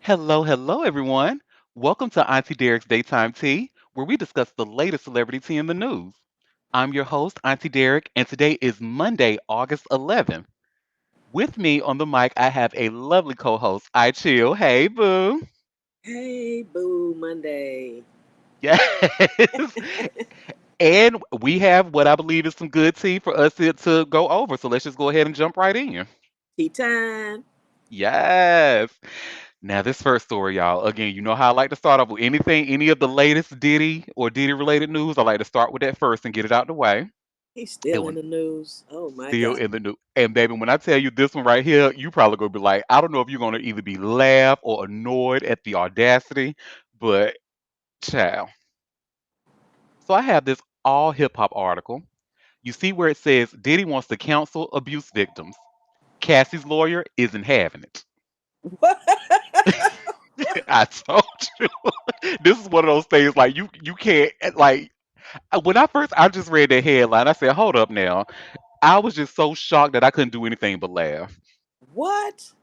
Hello, hello, everyone. Welcome to Auntie Derek's Daytime Tea, where we discuss the latest celebrity tea in the news. I'm your host, Auntie Derek, and today is Monday, August 11th. With me on the mic, I have a lovely co host, I Chill. Hey, boo. Hey, Boo Monday. Yes. And we have what I believe is some good tea for us to go over. So let's just go ahead and jump right in. Tea time. Yes. Now, this first story, y'all. Again, you know how I like to start off with anything, any of the latest Diddy or Diddy related news. I like to start with that first and get it out the way. He's still And in when the news. Oh my still God. in the news, and baby, when I tell you this one right here, you probably gonna be like, I don't know if you're gonna either be laugh or annoyed at the audacity, but child. So I have this all hip hop article. You see where it says Diddy wants to counsel abuse victims. Cassie's lawyer isn't having it. What? I told you. This is one of those things like you can't like when I just read that headline, I said, "Hold up now." I was just so shocked that I couldn't do anything but laugh. What?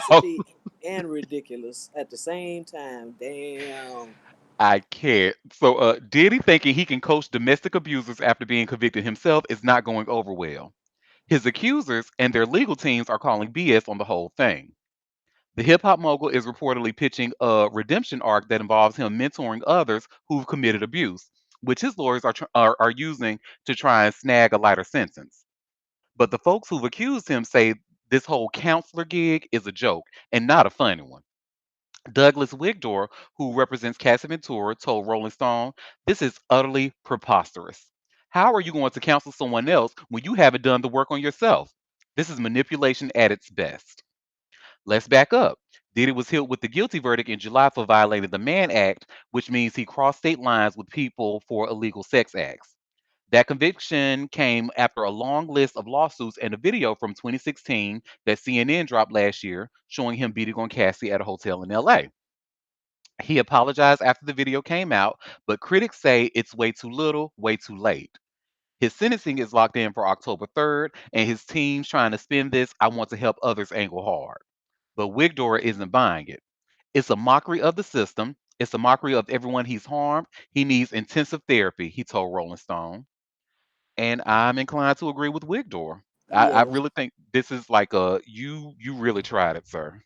So Audacity and ridiculous at the same time. Damn. I can't. So Diddy thinking he can coach domestic abusers after being convicted himself is not going over well. His accusers and their legal teams are calling BS on the whole thing. The hip hop mogul is reportedly pitching a redemption arc that involves him mentoring others who've committed abuse, which his lawyers are using to try and snag a lighter sentence. But the folks who've accused him say this whole counselor gig is a joke and not a funny one. Douglas Wigdor, who represents Cassie Ventura, told Rolling Stone, "This is utterly preposterous. How are you going to counsel someone else when you haven't done the work on yourself? This is manipulation at its best." Let's back up. Diddy was hit with the guilty verdict in July for violating the Mann Act, which means he crossed state lines with people for illegal sex acts. That conviction came after a long list of lawsuits and a video from 2016 that CNN dropped last year showing him beating on Cassie at a hotel in LA. He apologized after the video came out, but critics say it's way too little, way too late. His sentencing is locked in for October 3rd, and his team's trying to spin this I want to help others angle hard. But Wigdor isn't buying it. It's a mockery of the system. It's a mockery of everyone he's harmed. He needs intensive therapy, he told Rolling Stone. And I'm inclined to agree with Wigdor. I Yeah, really think this is like a you really tried it, sir.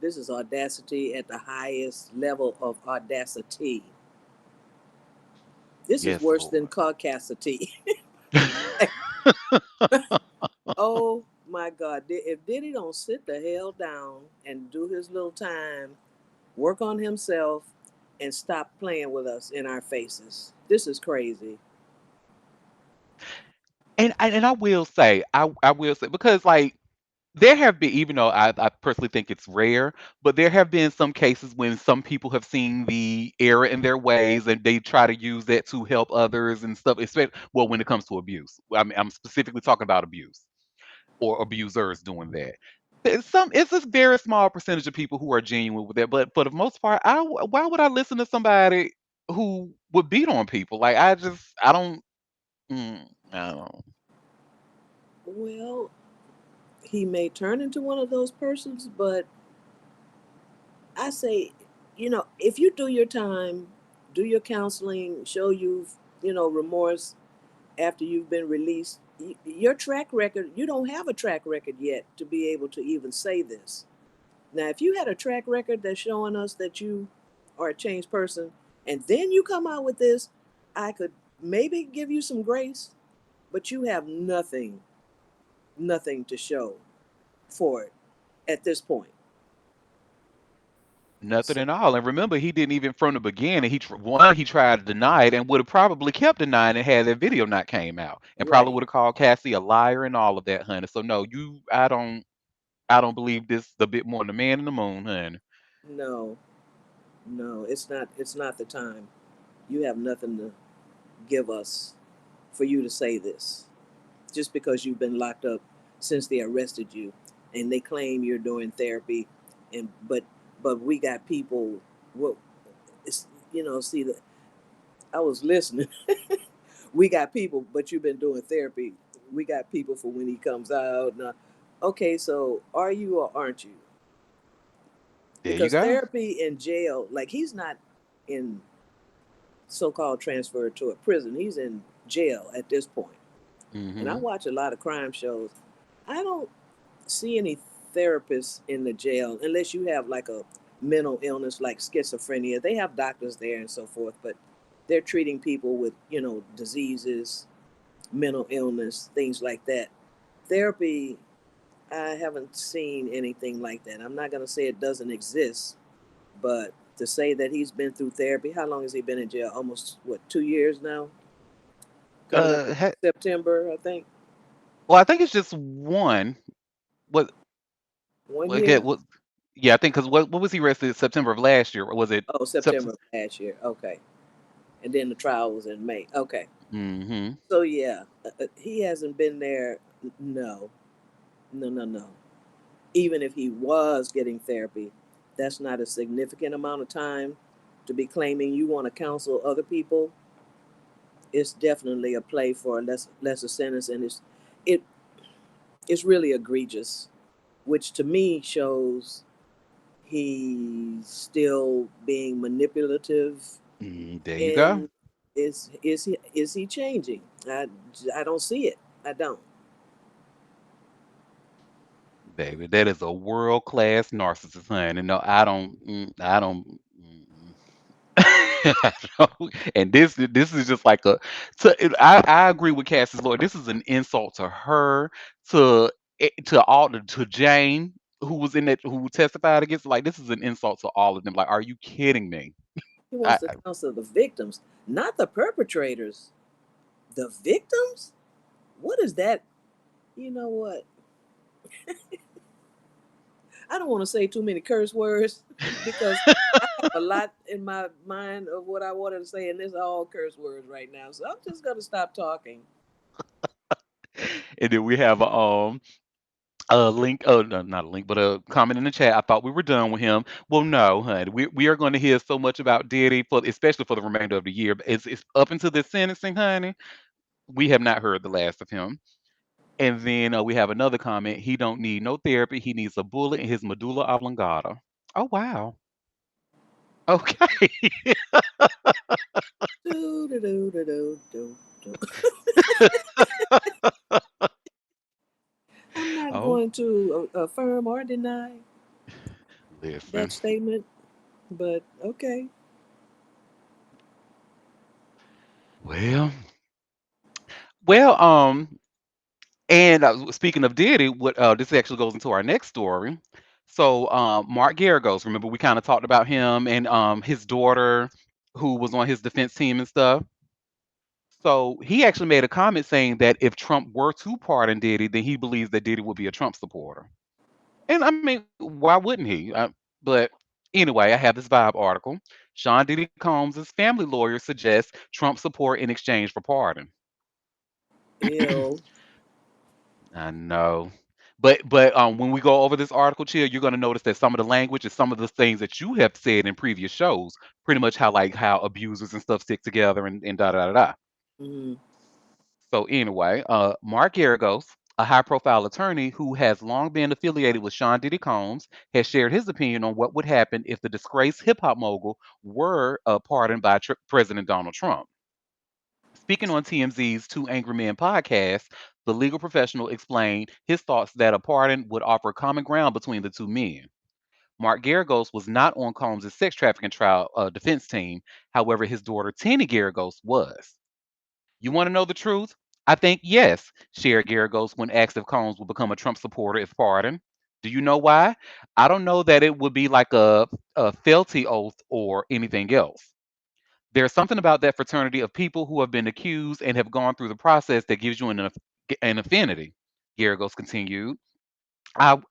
this is audacity at the highest level of audacity. This is Yes, worse than Lord. caucasity. Oh my God. If Diddy don't sit the hell down and do his little time, work on himself, and stop playing with us in our faces. This is crazy. And I will say because like there have been, even though I personally think it's rare, but there have been some cases when some people have seen the error in their ways and they try to use that to help others and stuff. Especially, well, when it comes to abuse, I mean, I'm specifically talking about abuse or abusers doing that. It's a very small percentage of people who are genuine with that, but for the most part, why would I listen to somebody who would beat on people? Like I don't, I don't. Well, he may turn into one of those persons, but I say, if you do your time, do your counseling, show remorse after you've been released, your track record, you don't have a track record yet to be able to even say this. Now, if you had a track record that's showing us that you are a changed person, and then you come out with this, I could maybe give you some grace, but you have nothing to show for it at this point. Nothing So, at all. And remember, he didn't even from the beginning. One, he tried to deny it and would have probably kept denying it had that video not came out, and probably right. would have called Cassie a liar and all of that, honey. So no, I don't believe this a bit more than the man in the moon, honey. No, no, it's not the time. You have nothing to give us for you to say this. Just because you've been locked up since they arrested you and they claim you're doing therapy and but we got people what it's see that I was listening. We got people, but you've been doing therapy. We got people for when he comes out. Now, okay, so are you or aren't you? There you Because go. therapy in jail, like he's not in so-called transferred to a prison. He's in jail at this point. And I Hmm. watch a lot of crime shows. I don't see any therapists in the jail unless you have like a mental illness like schizophrenia. They have doctors there and so forth, but they're treating people with, diseases, mental illness, things like that. Therapy, I haven't seen anything like that. I'm not going to say it doesn't exist, but to say that he's been through therapy, how long has he been in jail? Almost, what, 2 years now? Coming up in Uh, September, I think. well, I think it's just one. What? 1 year? What? Yeah, I think because what was he arrested September of last year? Or was it Oh, September? September of last year. Okay. And then the trial was in May. Okay. Hmm. So, yeah, he hasn't been there. No, no, no, no. Even if he was getting therapy, that's not a significant amount of time to be claiming you want to counsel other people. It's definitely a play for a lesser sentence, and it it's really egregious, which to me shows he's still being manipulative. There you go, And is he changing? I don't see it. I don't. baby. That is a world class narcissist, honey. No, I don't. I don't. I don't- and this is just like a. I agree with Cassie's Lord. This is an insult to her, to to all to Jane who was in that who testified against. Like this is an insult to all of them. Like, are you kidding me? He wants to counsel the victims, not the perpetrators. The victims? What is that? You know what? I don't want to say too many curse words because I have a lot in my mind of what I wanted to say, and it's all curse words right now. So I'm just gonna stop talking. And then we have a link, no, not a link, but a comment in the chat. I thought we were done with him. Well, no, honey. We are going to hear so much about Diddy for especially for the remainder of the year. But it's up until this sentencing, honey. We have not heard the last of him. And then we have another comment. He don't need no therapy. He needs a bullet in his medulla oblongata. Oh wow. Okay. Do, do, do, do, do, do, do. I'm not Oh, going to affirm or deny listen. that statement, but okay. Well, well, and speaking of Diddy, what this actually goes into our next story. So, Mark Garagos, remember we kind of talked about him and his daughter, who was on his defense team and stuff. So he actually made a comment saying that if Trump were to pardon Diddy, then he believes that Diddy would be a Trump supporter. And I mean, why wouldn't he? But anyway, I have this Vibe article. Sean Diddy Combs' family lawyer suggests Trump support in exchange for pardon. Ew. I know. But when we go over this article, Chill, you're gonna notice that some of the language and some of the things that you have said in previous shows, pretty much how like how abusers and stuff stick together and da da da da. Mm-hmm. So anyway, Mark Garagos, a high-profile attorney who has long been affiliated with Sean Diddy Combs, has shared his opinion on what would happen if the disgraced hip-hop mogul were pardoned by President Donald Trump. Speaking on TMZ's Two Angry Men podcast, the legal professional explained his thoughts that a pardon would offer common ground between the two men. Mark Garagos was not on Combs' sex trafficking trial defense team. However, his daughter Tenny Garagos was. You want to know the truth? I think yes, shared Garagos when asked if Combs would become a Trump supporter if pardoned. Do you know why? I don't know that it would be like a fealty oath or anything else. There's something about that fraternity of people who have been accused and have gone through the process that gives you an affinity, Garagos continued.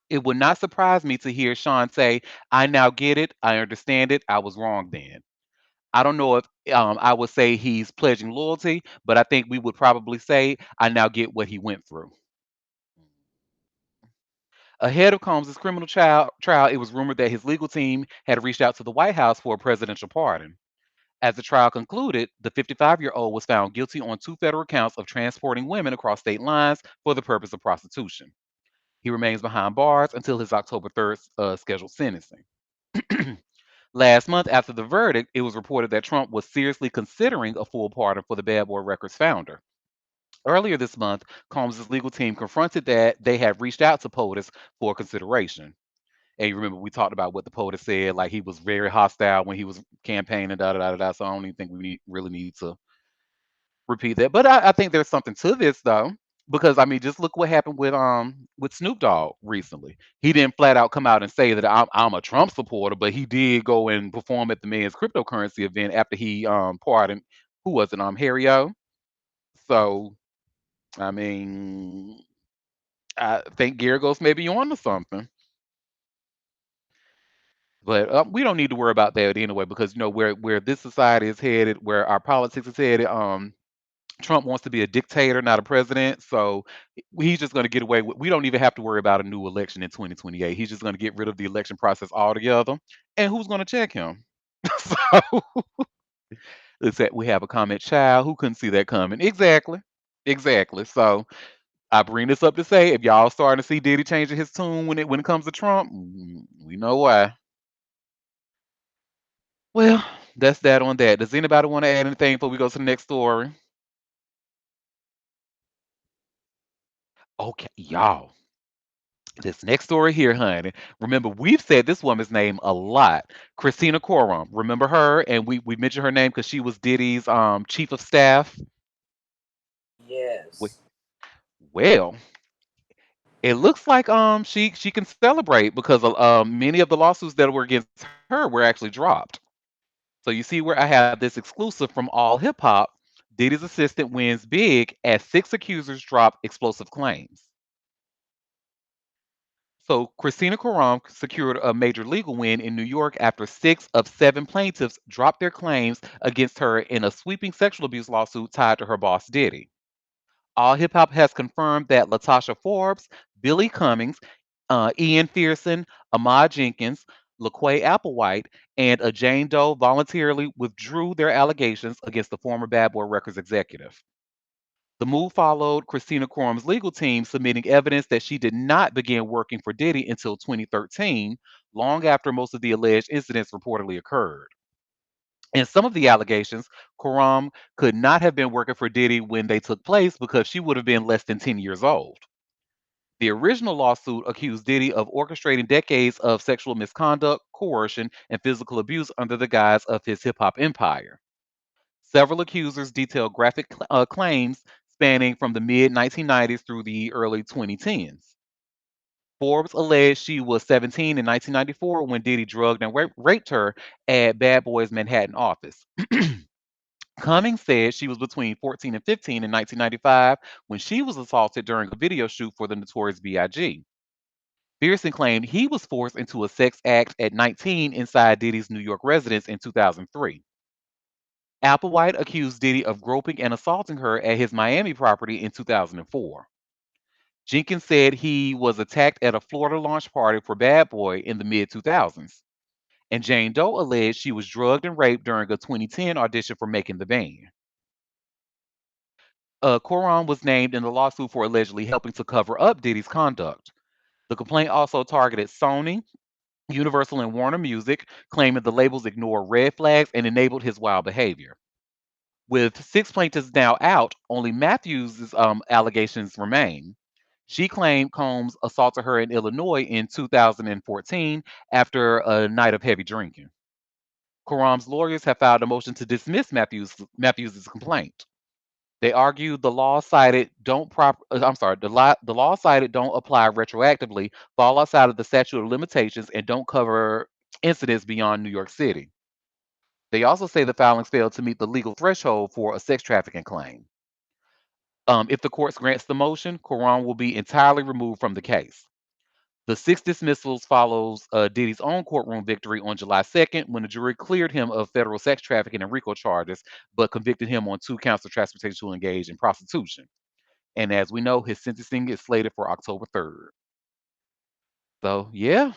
It would not surprise me to hear Sean say, I now get it. I understand it. I was wrong then. I don't know if I would say he's pledging loyalty, but I think we would probably say, I now get what he went through. Ahead of Combs' criminal trial, it was rumored that his legal team had reached out to the White House for a presidential pardon. As the trial concluded, the 55-year-old was found guilty on two federal counts of transporting women across state lines for the purpose of prostitution. He remains behind bars until his October 3rd scheduled sentencing. Last month, after the verdict, it was reported that Trump was seriously considering a full pardon for the Bad Boy Records founder. Earlier this month, Combs' legal team confronted that they had reached out to POTUS for consideration. And you remember we talked about what the POTUS said, like he was very hostile when he was campaigning, da da da da. Da. So I don't even think we really need to repeat that. But I think there's something to this though, because I mean, just look what happened with Snoop Dogg recently. He didn't flat out come out and say that I'm a Trump supporter, but he did go and perform at the man's cryptocurrency event after he pardoned who was it Harry O. So I mean, I think Garagos maybe you onto something. But we don't need to worry about that anyway, because you know where this society is headed, where our politics is headed. Trump wants to be a dictator, not a president. So he's just going to get away with. We don't even have to worry about a new election in 2028. He's just going to get rid of the election process altogether. And who's going to check him? So it's that we have a comment child who couldn't see that coming. Exactly. Exactly. So I bring this up to say if y'all starting to see Diddy changing his tune when it comes to Trump, we know why. Well, that's that on that. Does anybody want to add anything before we go to the next story? Okay, y'all. This next story here, honey. Remember, we've said this woman's name a lot. Christina Coram. Remember her? And we mentioned her name because she was Diddy's chief of staff. We- Yes. Well, it looks like she can celebrate because many of the lawsuits that were against her were actually dropped. So you see where I have this exclusive from All Hip Hop. Diddy's assistant wins big as six accusers drop explosive claims. So Christina Karam secured a major legal win in New York after six of seven plaintiffs dropped their claims against her in a sweeping sexual abuse lawsuit tied to her boss Diddy. All Hip Hop has confirmed that Latasha Forbes, Billy Cummings, Ian Fearson, Ahmad Jenkins, LaQuay Applewhite, and a Jane Doe voluntarily withdrew their allegations against the former Bad Boy Records executive. The move followed Christina Quorum's legal team submitting evidence that she did not begin working for Diddy until 2013, long after most of the alleged incidents reportedly occurred. In some of the allegations, Quorum could not have been working for Diddy when they took place because she would have been less than 10 years old. The original lawsuit accused Diddy of orchestrating decades of sexual misconduct, coercion, and physical abuse under the guise of his hip hop empire. Several accusers detailed graphic claims spanning from the mid 1990s through the early 2010s. Forbes alleged she was 17 in 1994 when Diddy drugged and raped her at Bad Boy's Manhattan office. Cummings said she was between 14 and 15 in 1995 when she was assaulted during a video shoot for the Notorious B.I.G. Pearson claimed he was forced into a sex act at 19 inside Diddy's New York residence in 2003. Applewhite accused Diddy of groping and assaulting her at his Miami property in 2004. Jenkins said he was attacked at a Florida launch party for Bad Boy in the mid 2000s. And Jane Doe alleged she was drugged and raped during a 2010 audition for Making the Band. Coron was named in the lawsuit for allegedly helping to cover up Diddy's conduct. The complaint also targeted Sony, Universal, and Warner Music, claiming the labels ignored red flags and enabled his wild behavior. With six plaintiffs now out, only Matthews' allegations remain. She claimed Combs assaulted her in Illinois in 2014 after a night of heavy drinking. Karam's lawyers have filed a motion to dismiss Matthews' complaint. They argue the law cited don't prop I'm sorry, the law cited don't apply retroactively, fall outside of the statute of limitations, and don't cover incidents beyond New York City. They also say the filings failed to meet the legal threshold for a sex trafficking claim. If the court grants the motion, Quran will be entirely removed from the case. The six dismissals follows Diddy's own courtroom victory on July 2nd when the jury cleared him of federal sex trafficking and RICO charges, but convicted him on two counts of transportation to engage in prostitution. And as we know, his sentencing is slated for October 3rd. So yeah.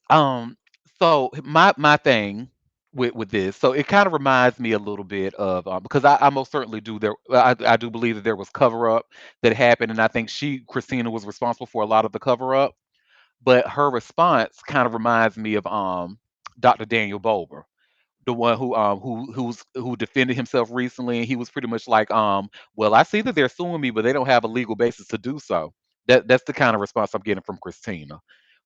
Um. So my thing with this, so it kind of reminds me a little bit of because I most certainly do there. I do believe that there was cover up that happened, and I think Christina was responsible for a lot of the cover up. But her response kind of reminds me of Dr. Daniel Bober, the one who defended himself recently, and he was pretty much like, well, I see that they're suing me, but they don't have a legal basis to do so. That's the kind of response I'm getting from Christina.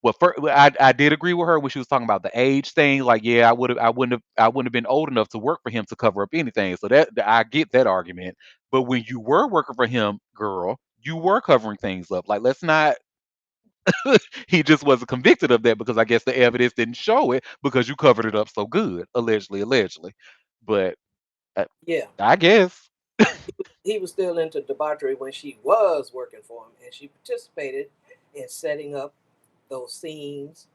I did agree with her when she was talking about the age thing. Like, yeah, I wouldn't have been old enough to work for him to cover up anything. So I get that argument. But when you were working for him, girl, you were covering things up. Like, let's not. He just wasn't convicted of that because I guess the evidence didn't show it because you covered it up so good, allegedly, allegedly. But uh, Yeah, I guess. he was still into debauchery when she was working for him, and she participated in setting up those scenes,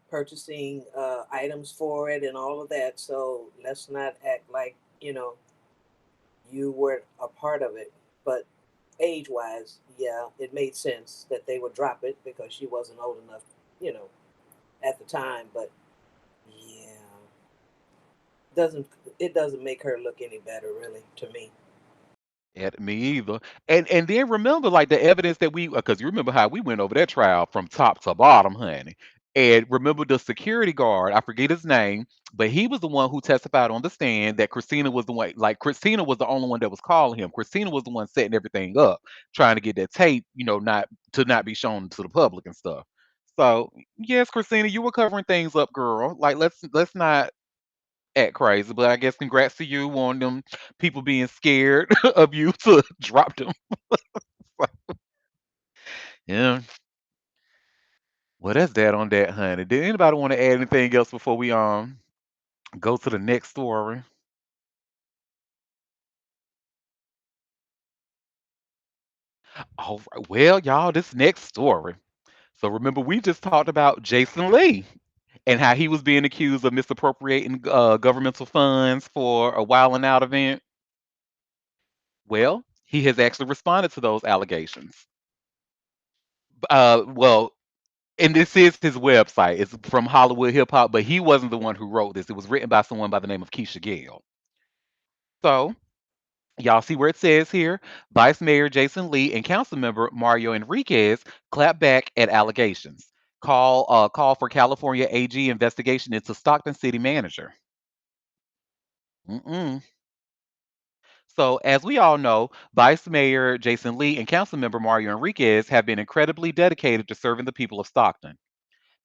purchasing items for it, and all of that. So let's not act like you weren't a part of it. But age-wise, yeah, it made sense that they would drop it because she wasn't old enough, you know, at the time. But yeah, doesn't it doesn't make her look any better, really, to me. At me either. And then remember, like the evidence that we, because you remember how we went over that trial from top to bottom, honey. And remember the security guard, I forget his name, but he was the one who testified on the stand that Christina was the one, like Christina was the only one that was calling him. Christina was the one setting everything up, trying to get that tape, not be shown to the public and stuff. So yes, Christina, you were covering things up, girl. Like let's not act crazy, but I guess congrats to you on them people being scared of you to drop them. Yeah. Well, that's that on that, honey. Did anybody want to add anything else before we go to the next story? All right. Well, y'all, this next story. So remember, we just talked about Jason Lee and how he was being accused of misappropriating governmental funds for a Wild and Out event. Well, he has actually responded to those allegations. Well, and this is his website. It's from Hollywood Hip Hop, but he wasn't the one who wrote this. It was written by someone by the name of Keisha Gale. So, y'all see where it says here Vice Mayor Jason Lee and Council Member Mario Enriquez clap back at allegations. Call for California AG investigation into Stockton City Manager. Mm-mm. So, as we all know, Vice Mayor Jason Lee and Council Member Mario Enriquez have been incredibly dedicated to serving the people of Stockton.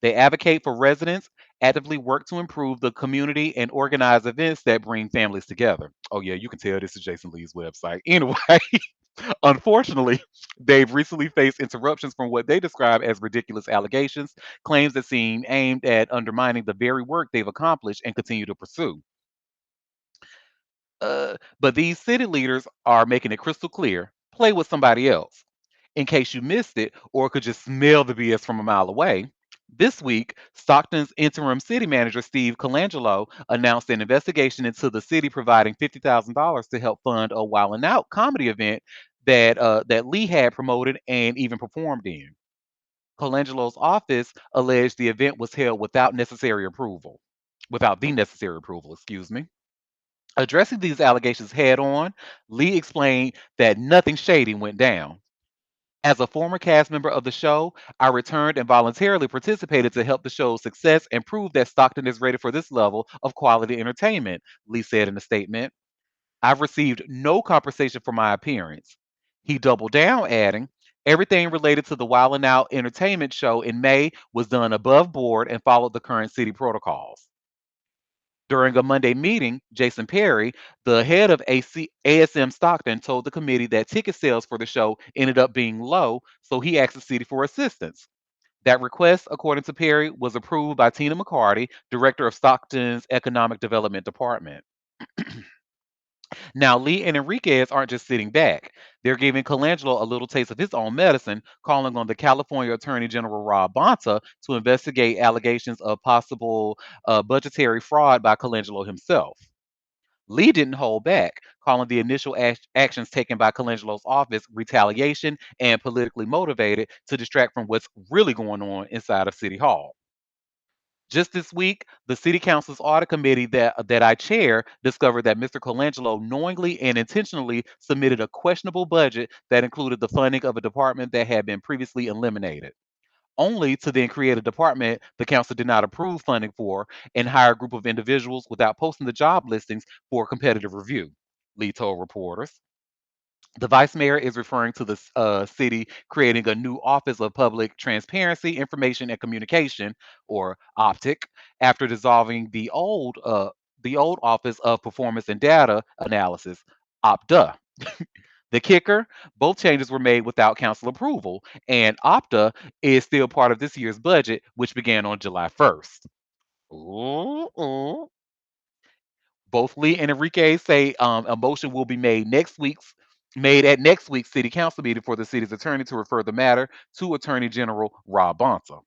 They advocate for residents, actively work to improve the community, and organize events that bring families together. Oh, yeah, you can tell this is Jason Lee's website. Anyway, unfortunately, they've recently faced interruptions from what they describe as ridiculous allegations, claims that seem aimed at undermining the very work they've accomplished and continue to pursue. But these city leaders are making it crystal clear play with somebody else. In case you missed it or could just smell the BS from a mile away, this week, Stockton's interim city manager, Steve Colangelo, announced an investigation into the city providing $50,000 to help fund a Wild 'N Out comedy event that Lee had promoted and even performed in. Colangelo's office alleged the event was held without the necessary approval, excuse me. Addressing these allegations head on, Lee explained that nothing shady went down. As a former cast member of the show, I returned and voluntarily participated to help the show's success and prove that Stockton is ready for this level of quality entertainment, Lee said in a statement. I've received no compensation for my appearance. He doubled down, adding, everything related to the Wild 'N Out entertainment show in May was done above board and followed the current city protocols. During a Monday meeting, Jason Perry, the head of ASM Stockton, told the committee that ticket sales for the show ended up being low, so he asked the city for assistance. That request, according to Perry, was approved by Tina McCarty, director of Stockton's Economic Development Department. Now, Lee and Enriquez aren't just sitting back. They're giving Colangelo a little taste of his own medicine, calling on the California Attorney General Rob Bonta to investigate allegations of possible budgetary fraud by Colangelo himself. Lee didn't hold back, calling the initial actions taken by Colangelo's office retaliation and politically motivated to distract from what's really going on inside of City Hall. Just this week, the City Council's audit committee that I chair discovered that Mr. Colangelo knowingly and intentionally submitted a questionable budget that included the funding of a department that had been previously eliminated. only to then create a department the council did not approve funding for and hire a group of individuals without posting the job listings for competitive review, Lee told reporters. The vice mayor is referring to the city creating a new Office of Public Transparency, Information, and Communication, or OPTIC, after dissolving the old Office of Performance and Data Analysis, OPDA. The kicker: both changes were made without council approval, and OPTA is still part of this year's budget, which began on July 1st. Ooh, ooh. Both Lee and Enrique say a motion will be made at next week's city council meeting for the city's attorney to refer the matter to Attorney General Rob Bonta.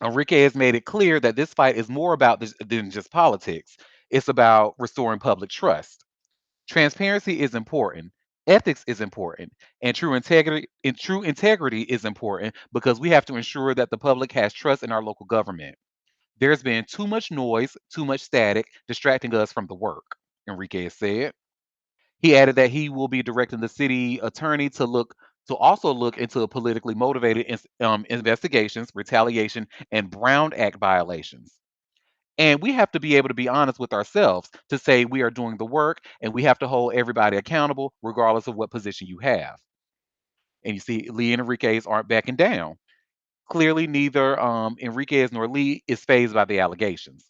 Enrique has made it clear that this fight is more about this than just politics. It's about restoring public trust. Transparency is important. Ethics is important, and true integrity is important because we have to ensure that the public has trust in our local government. There's been too much noise, too much static, distracting us from the work, Enriquez said. He added that he will be directing the city attorney to also look into politically motivated investigations, retaliation, and Brown Act violations. And we have to be able to be honest with ourselves to say we are doing the work, and we have to hold everybody accountable, regardless of what position you have. And you see, Lee and Enriquez aren't backing down. Clearly, neither Enriquez nor Lee is phased by the allegations.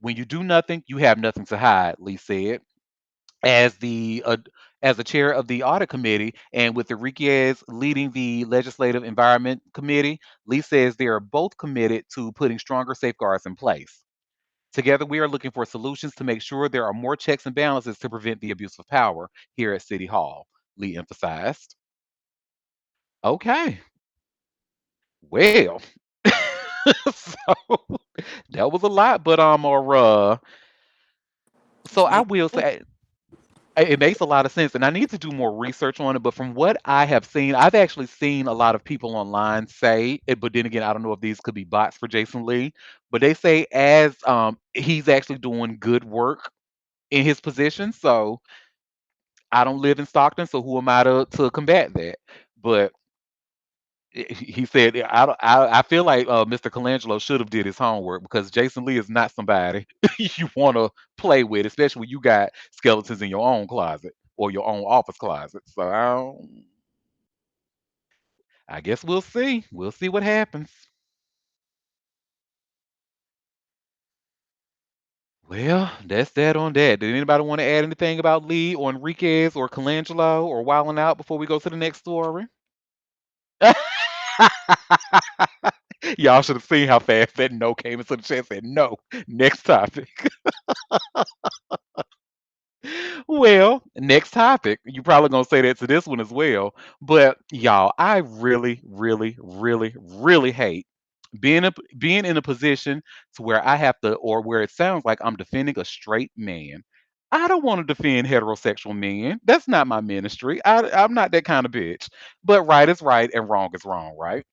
When you do nothing, you have nothing to hide, Lee said. As the chair of the audit committee, and with Enriquez leading the legislative environment committee, Lee says they are both committed to putting stronger safeguards in place. Together, we are looking for solutions to make sure there are more checks and balances to prevent the abuse of power here at City Hall, Lee emphasized. Okay, well, so that was a lot, but or so It's I making will sense. say it makes a lot of sense, and I need to do more research on it. But from what I have seen, I've actually seen a lot of people online say it. But then again, I don't know if these could be bots for Jason Lee. But they say as he's actually doing good work in his position. So I don't live in Stockton, so who am I to combat that? But he said, I feel like Mr. Colangelo should have did his homework because Jason Lee is not somebody you want to play with, especially when you got skeletons in your own closet or your own office closet. So I guess we'll see. We'll see what happens. Well, that's that on that. Did anybody want to add anything about Lee or Enriquez or Colangelo or Wilding Out before we go to the next story? Y'all should have seen how fast that no came into the chat. Said no. Next topic. Well, next topic. You probably gonna say that to this one as well. But y'all, I really, really, really, really hate being in a position to where I have to, or where it sounds like I'm defending a straight man. I don't want to defend heterosexual men. That's not my ministry. I'm not that kind of bitch. But right is right and wrong is wrong, right?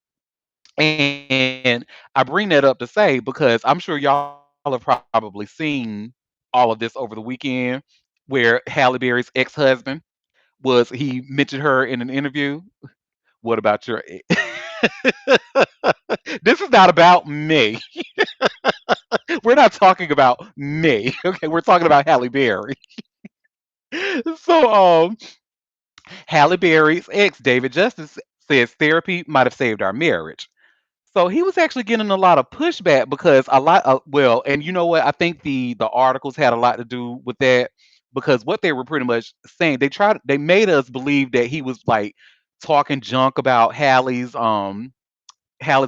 And I bring that up to say because I'm sure y'all have probably seen all of this over the weekend where Halle Berry's ex-husband he mentioned her in an interview. What about your This is not about me. We're not talking about me. Okay, we're talking about Halle Berry. So Halle Berry's ex, David Justice, says therapy might have saved our marriage. So he was actually getting a lot of pushback because a lot of well, and you know what? I think the articles had a lot to do with that because what they were pretty much saying, they made us believe that he was like talking junk about Hallie's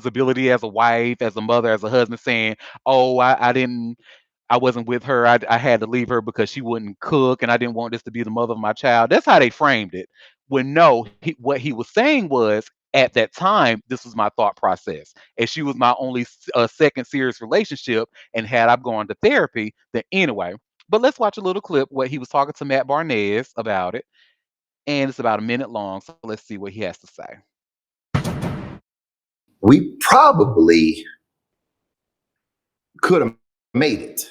ability as a wife, as a mother, as a husband, saying, "Oh, I wasn't with her. I had to leave her because she wouldn't cook, and I didn't want this to be the mother of my child." That's how they framed it. When no, what he was saying was, at that time, this was my thought process, and she was my only second serious relationship. And had I gone to therapy, then anyway. But let's watch a little clip where he was talking to Matt Barnez about it, and it's about a minute long. So let's see what he has to say. We probably could have made it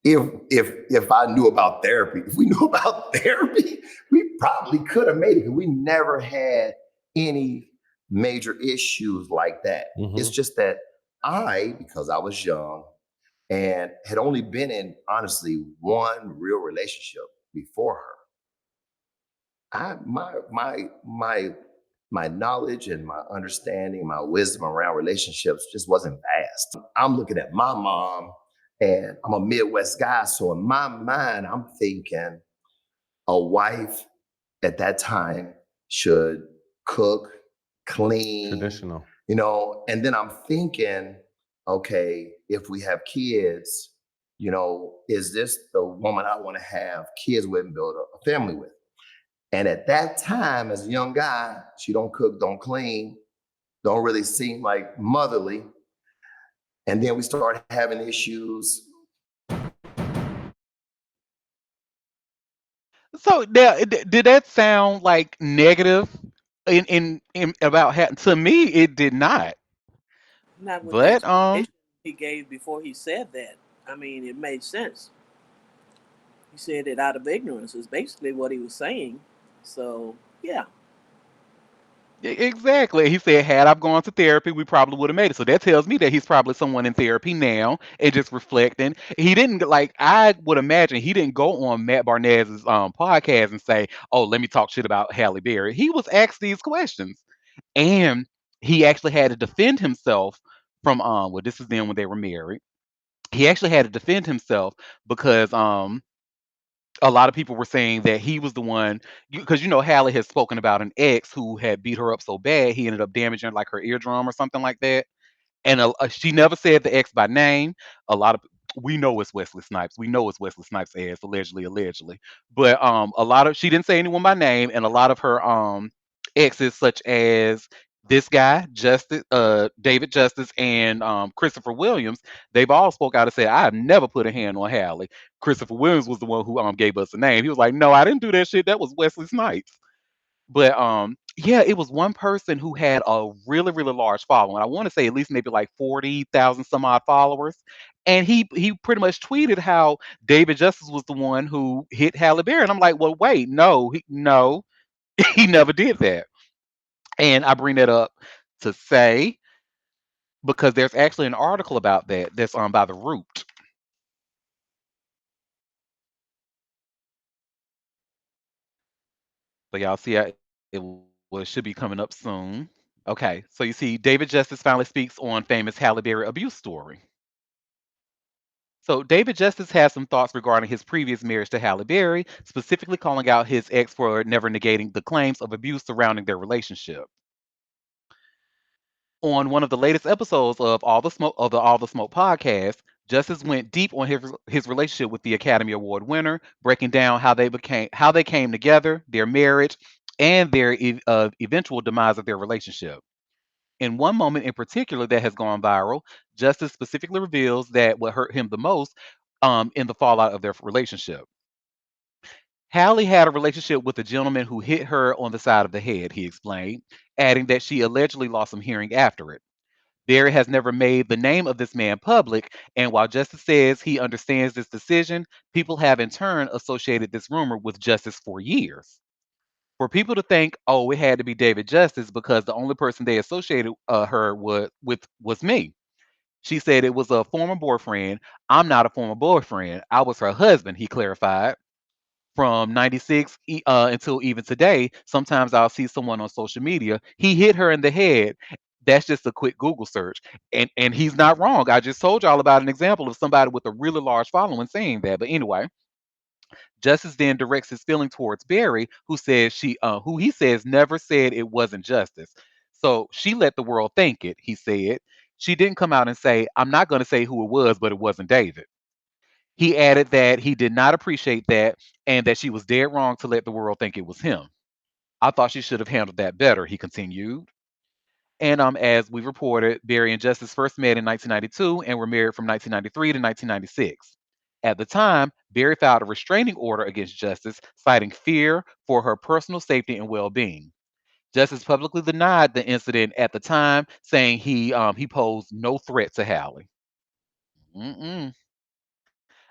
if I knew about therapy. If we knew about therapy, we probably could have made it because we never had any major issues like that. It's Mm-hmm. just that because I was young and had only been in honestly one real relationship before her, I my knowledge and my understanding, my wisdom around relationships just wasn't vast. I'm looking at my mom, and I'm a Midwest guy, so in my mind, I'm thinking a wife at that time should cook, clean, Traditional. and then I'm thinking, okay, if we have kids, is this the woman I want to have kids with and build a family with? And at that time, as a young guy, she don't cook, don't clean, don't really seem like motherly. And then we started having issues. So now, did that sound like negative in about to me? It did not. Not with the But explanation he gave before he said that. I mean, it made sense. He said it out of ignorance is basically what he was saying. So yeah, exactly. He said, had I gone to therapy, we probably would have made it. So that tells me that he's probably someone in therapy now and just reflecting. He didn't like. I would imagine he didn't go on Matt Barnez's podcast and say, "Oh, let me talk shit about Halle Berry." He was asked these questions, and he actually had to defend himself from well, this is then when they were married. He actually had to defend himself because a lot of people were saying that he was the one, because Halle has spoken about an ex who had beat her up so bad he ended up damaging like her eardrum or something like that, and she never said the ex by name. A lot of We know it's Wesley Snipes. We know it's Wesley Snipes' ass, allegedly. But a lot of she didn't say anyone by name, and a lot of her exes, such as this guy, Justice, David Justice, and Christopher Williams, they've all spoke out and said, "I have never put a hand on Hallie." Christopher Williams was the one who gave us the name. He was like, "No, I didn't do that shit. That was Wesley Snipes." But yeah, it was one person who had a really, really large following. I want to say at least maybe like 40,000 some odd followers. And he pretty much tweeted how David Justice was the one who hit Halle Berry. And I'm like, well, wait, no, he never did that. And I bring that up to say because there's actually an article about that that's by the Root. So y'all see it should be coming up soon. Okay, so you see, David Justice finally speaks on famous Halle Berry abuse story. So David Justice has some thoughts regarding his previous marriage to Halle Berry, specifically calling out his ex for never negating the claims of abuse surrounding their relationship. On one of the latest episodes of the All the Smoke podcast, Justice went deep on his relationship with the Academy Award winner, breaking down how they came together, their marriage, and their eventual demise of their relationship. In one moment in particular that has gone viral, Justice specifically reveals that what hurt him the most in the fallout of their relationship. Hallie had a relationship with a gentleman who hit her on the side of the head, he explained, adding that she allegedly lost some hearing after it. Barry has never made the name of this man public, and while Justice says he understands this decision, people have in turn associated this rumor with Justice for years. For people to think, oh, it had to be David Justice because the only person they associated her with was me. She said it was a former boyfriend. I'm not a former boyfriend. I was her husband, he clarified. From 96 until even today, sometimes I'll see someone on social media. He hit her in the head. That's just a quick Google search. And he's not wrong. I just told y'all about an example of somebody with a really large following saying that. But anyway, Justice then directs his feeling towards Barry, who he says never said it wasn't Justice. So she let the world think it, he said. She didn't come out and say, I'm not going to say who it was, but it wasn't David. He added that he did not appreciate that and that she was dead wrong to let the world think it was him. I thought she should have handled that better, he continued. And as we reported, Barry and Justice first met in 1992 and were married from 1993 to 1996. At the time, Barry filed a restraining order against Justice, citing fear for her personal safety and well-being. Justice publicly denied the incident at the time, saying he posed no threat to Hallie. Mm-mm.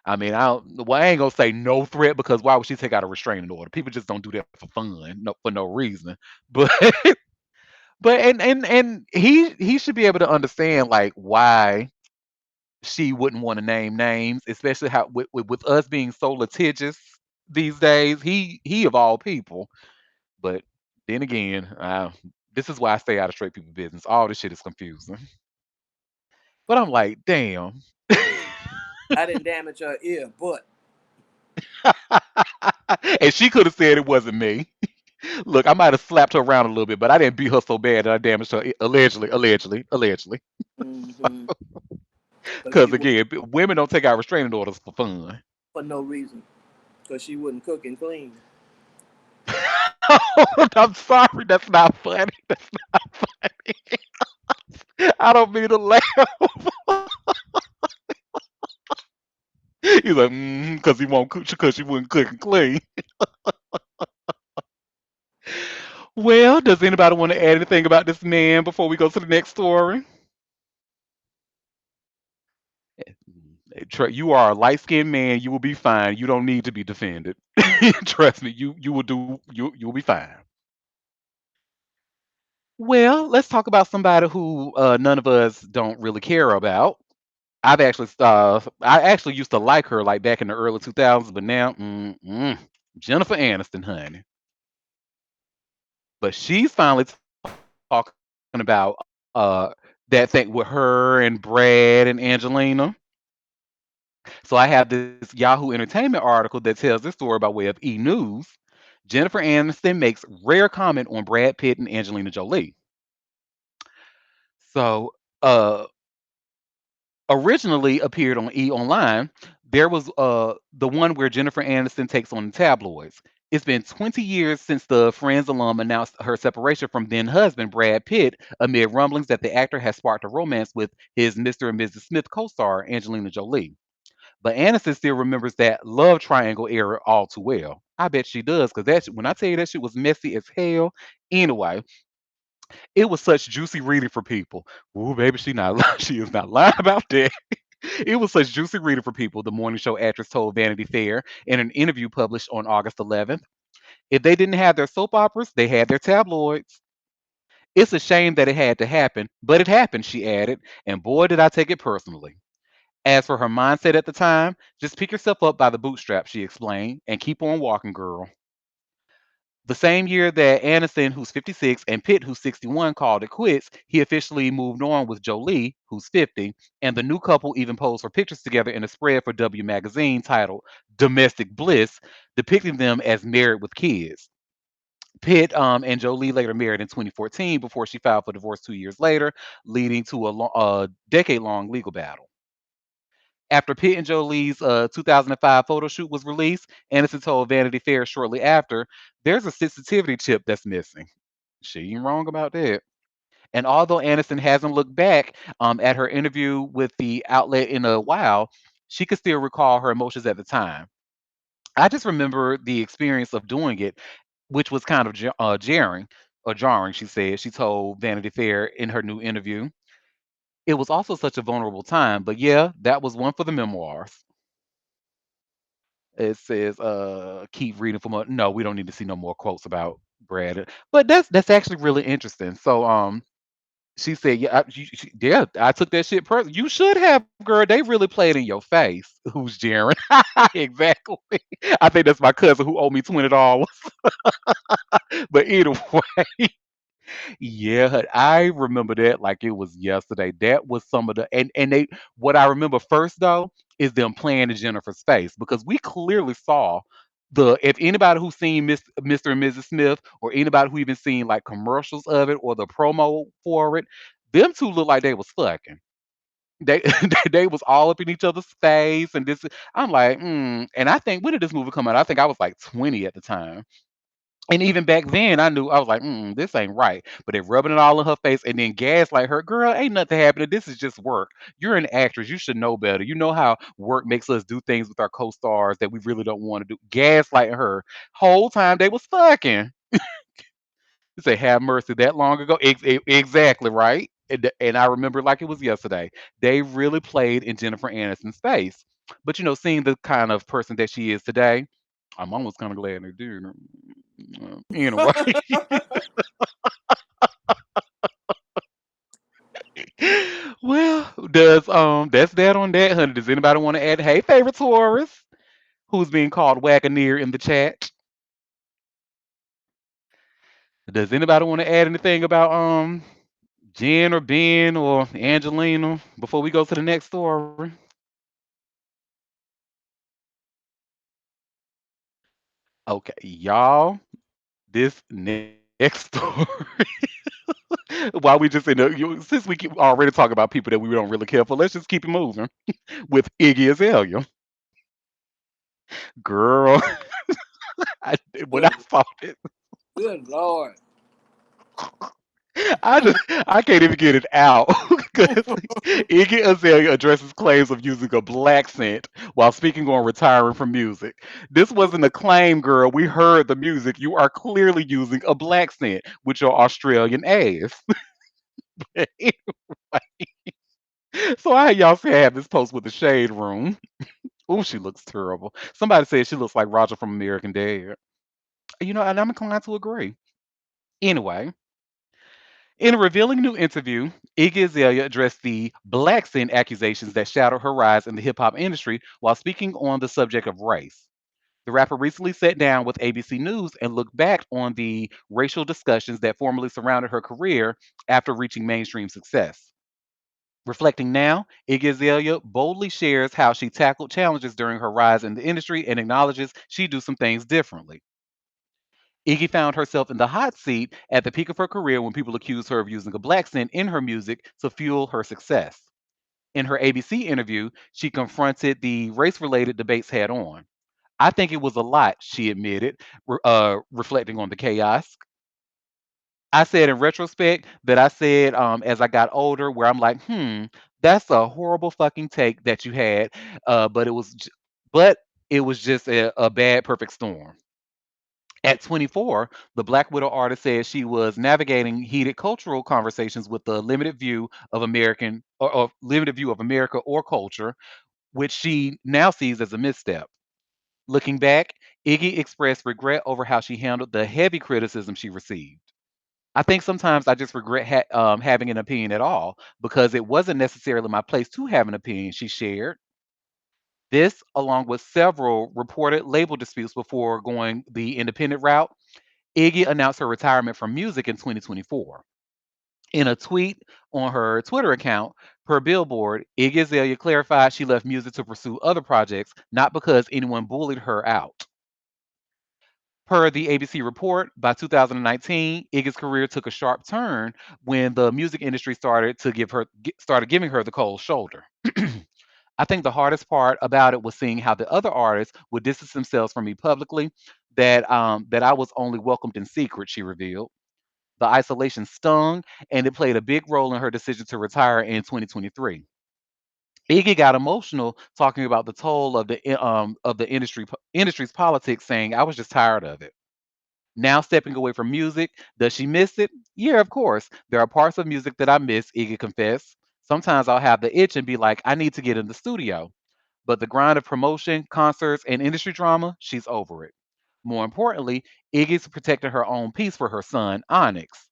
I mean, I ain't gonna say no threat because why would she take out a restraining order? People just don't do that for fun, no, for no reason. But But and he should be able to understand like why she wouldn't want to name names, especially how with us being so litigious these days. He of all people. But then again, this is why I stay out of straight people business. All this shit is confusing. But I'm like, damn. I didn't damage her ear, but And she could have said it wasn't me. Look, I might have slapped her around a little bit, but I didn't beat her so bad that I damaged her. Allegedly, allegedly, allegedly. mm-hmm. But she Because would again, women don't take out restraining orders for fun. for no reason, because she wouldn't cook and clean. I'm sorry, that's not funny. That's not funny. I don't mean to laugh. He's like, because he won't cook, because she wouldn't cook and clean. Well, does anybody want to add anything about this man before we go to the next story? You are a light skinned man. You will be fine. You don't need to be defended. Trust me. You will do. You will be fine. Well, let's talk about somebody who none of us don't really care about. I actually used to like her like back in the early 2000s, but now Jennifer Aniston, honey. But she's finally talking about that thing with her and Brad and Angelina. So I have this Yahoo Entertainment article that tells this story by way of E News. Jennifer Aniston makes rare comment on Brad Pitt and Angelina Jolie. So originally appeared on E Online, there was the one where Jennifer Aniston takes on the tabloids. It's been 20 years since the Friends alum announced her separation from then husband Brad Pitt amid rumblings that the actor has sparked a romance with his Mr. and Mrs. Smith co-star Angelina Jolie. But Aniston still remembers that love triangle era all too well. I bet she does, because when I tell you that shit was messy as hell. Anyway, it was such juicy reading for people. Ooh, baby, she not she is not lying about that. It was such juicy reading for people, the morning show actress told Vanity Fair in an interview published on August 11th. If they didn't have their soap operas, they had their tabloids. It's a shame that it had to happen, but it happened, she added, and boy, did I take it personally. As for her mindset at the time, just pick yourself up by the bootstraps, she explained, and keep on walking, girl. The same year that Aniston, who's 56, and Pitt, who's 61, called it quits, he officially moved on with Jolie, who's 50, and the new couple even posed for pictures together in a spread for W Magazine titled Domestic Bliss, depicting them as married with kids. Pitt and Jolie later married in 2014 before she filed for divorce 2 years later, leading to a decade long legal battle. After Pitt and Jolie's 2005 photo shoot was released, Anderson told Vanity Fair shortly after, "There's a sensitivity chip that's missing." She ain't wrong about that. And although Aniston hasn't looked back at her interview with the outlet in a while, she could still recall her emotions at the time. I just remember the experience of doing it, which was kind of jarring or jarring, she said. She told Vanity Fair in her new interview. It was also such a vulnerable time, but yeah, that was one for the memoirs. It says, keep reading for more. No, we don't need to see no more quotes about Brad. But that's actually really interesting. So she said, yeah, yeah, I took that shit personal. You should have, girl. They really played in your face. Who's Jaren? Exactly. I think that's my cousin who owed me $20. But anyway, yeah, I remember that like it was yesterday. That was some of the and they what I remember first though is them playing in Jennifer's face because we clearly saw the if anybody who's seen Mr. and Mrs. Smith or anybody who even seen like commercials of it or the promo for it, them two looked like they was fucking. They they was all up in each other's face and this I'm like, and I think when did this movie come out? I think I was like 20 at the time. And even back then, I knew I was like, this ain't right. But they rubbing it all in her face and then gaslight her. Girl, ain't nothing happening. This is just work. You're an actress. You should know better. You know how work makes us do things with our co-stars that we really don't want to do. Gaslighting her. Whole time they was fucking. You say, have mercy that long ago? Exactly, right? And I remember like it was yesterday. They really played in Jennifer Aniston's face. But seeing the kind of person that she is today, I'm almost kind of glad they did. Anyway, Well, does that's that on that, honey. Does anybody want to add? Hey, favorite Taurus, who's being called Wagoneer in the chat? Does anybody want to add anything about Jen or Ben or Angelina before we go to the next story? Okay, y'all, this next story. While we just in the since we keep already talking about people that we don't really care for, let's just keep it moving with Iggy Azalea. Girl, I, when I Good, saw it, good Lord. I can't even get it out because Iggy Azalea addresses claims of using a black scent while speaking on retiring from music. This wasn't a claim, girl. We heard the music. You are clearly using a black scent with your Australian ass. So I had y'all say I have this post with the shade room. Oh, she looks terrible. Somebody said she looks like Roger from American Dad. And I'm inclined to agree. Anyway, in a revealing new interview, Iggy Azalea addressed the black sin accusations that shadowed her rise in the hip hop industry while speaking on the subject of race. The rapper recently sat down with ABC News and looked back on the racial discussions that formerly surrounded her career after reaching mainstream success. Reflecting now, Iggy Azalea boldly shares how she tackled challenges during her rise in the industry and acknowledges she do some things differently. Iggy found herself in the hot seat at the peak of her career when people accused her of using a black scent in her music to fuel her success. In her ABC interview, she confronted the race related debates head on. I think it was a lot, she admitted, reflecting on the chaos. I said in retrospect that I said as I got older, where I'm like, that's a horrible fucking take that you had, but but it was just a bad perfect storm. At 24, the Black Widow artist said she was navigating heated cultural conversations with a limited view of limited view of America or culture, which she now sees as a misstep. Looking back, Iggy expressed regret over how she handled the heavy criticism she received. I think sometimes I just regret having an opinion at all because it wasn't necessarily my place to have an opinion, she shared. This, along with several reported label disputes before going the independent route, Iggy announced her retirement from music in 2024. In a tweet on her Twitter account, per Billboard, Iggy Azalea clarified she left music to pursue other projects, not because anyone bullied her out. Per the ABC report, by 2019, Iggy's career took a sharp turn when the music industry started giving her the cold shoulder. I think the hardest part about it was seeing how the other artists would distance themselves from me publicly, that I was only welcomed in secret, she revealed. The isolation stung, and it played a big role in her decision to retire in 2023. Iggy got emotional talking about the toll of the industry's politics, saying, "I was just tired of it." Now stepping away from music, does she miss it? Yeah, of course. There are parts of music that I miss, Iggy confessed. Sometimes I'll have the itch and be like, I need to get in the studio. But the grind of promotion, concerts, and industry drama, she's over it. More importantly, Iggy's protecting her own peace for her son, Onyx.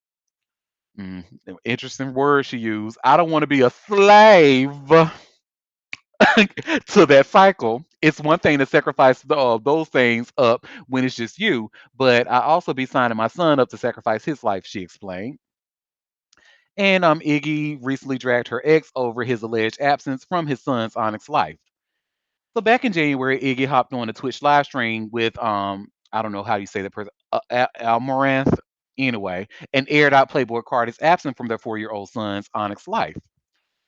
Mm, interesting word she used. I don't want to be a slave to that cycle. It's one thing to sacrifice those things up when it's just you, but I also be signing my son up to sacrifice his life, she explained. And Iggy recently dragged her ex over his alleged absence from his son's Onyx life. So back in January, Iggy hopped on a Twitch live stream with I don't know how you say that person, Almoranth, anyway, and aired out Playboy Cardi's absence from their 4-year-old son's Onyx life.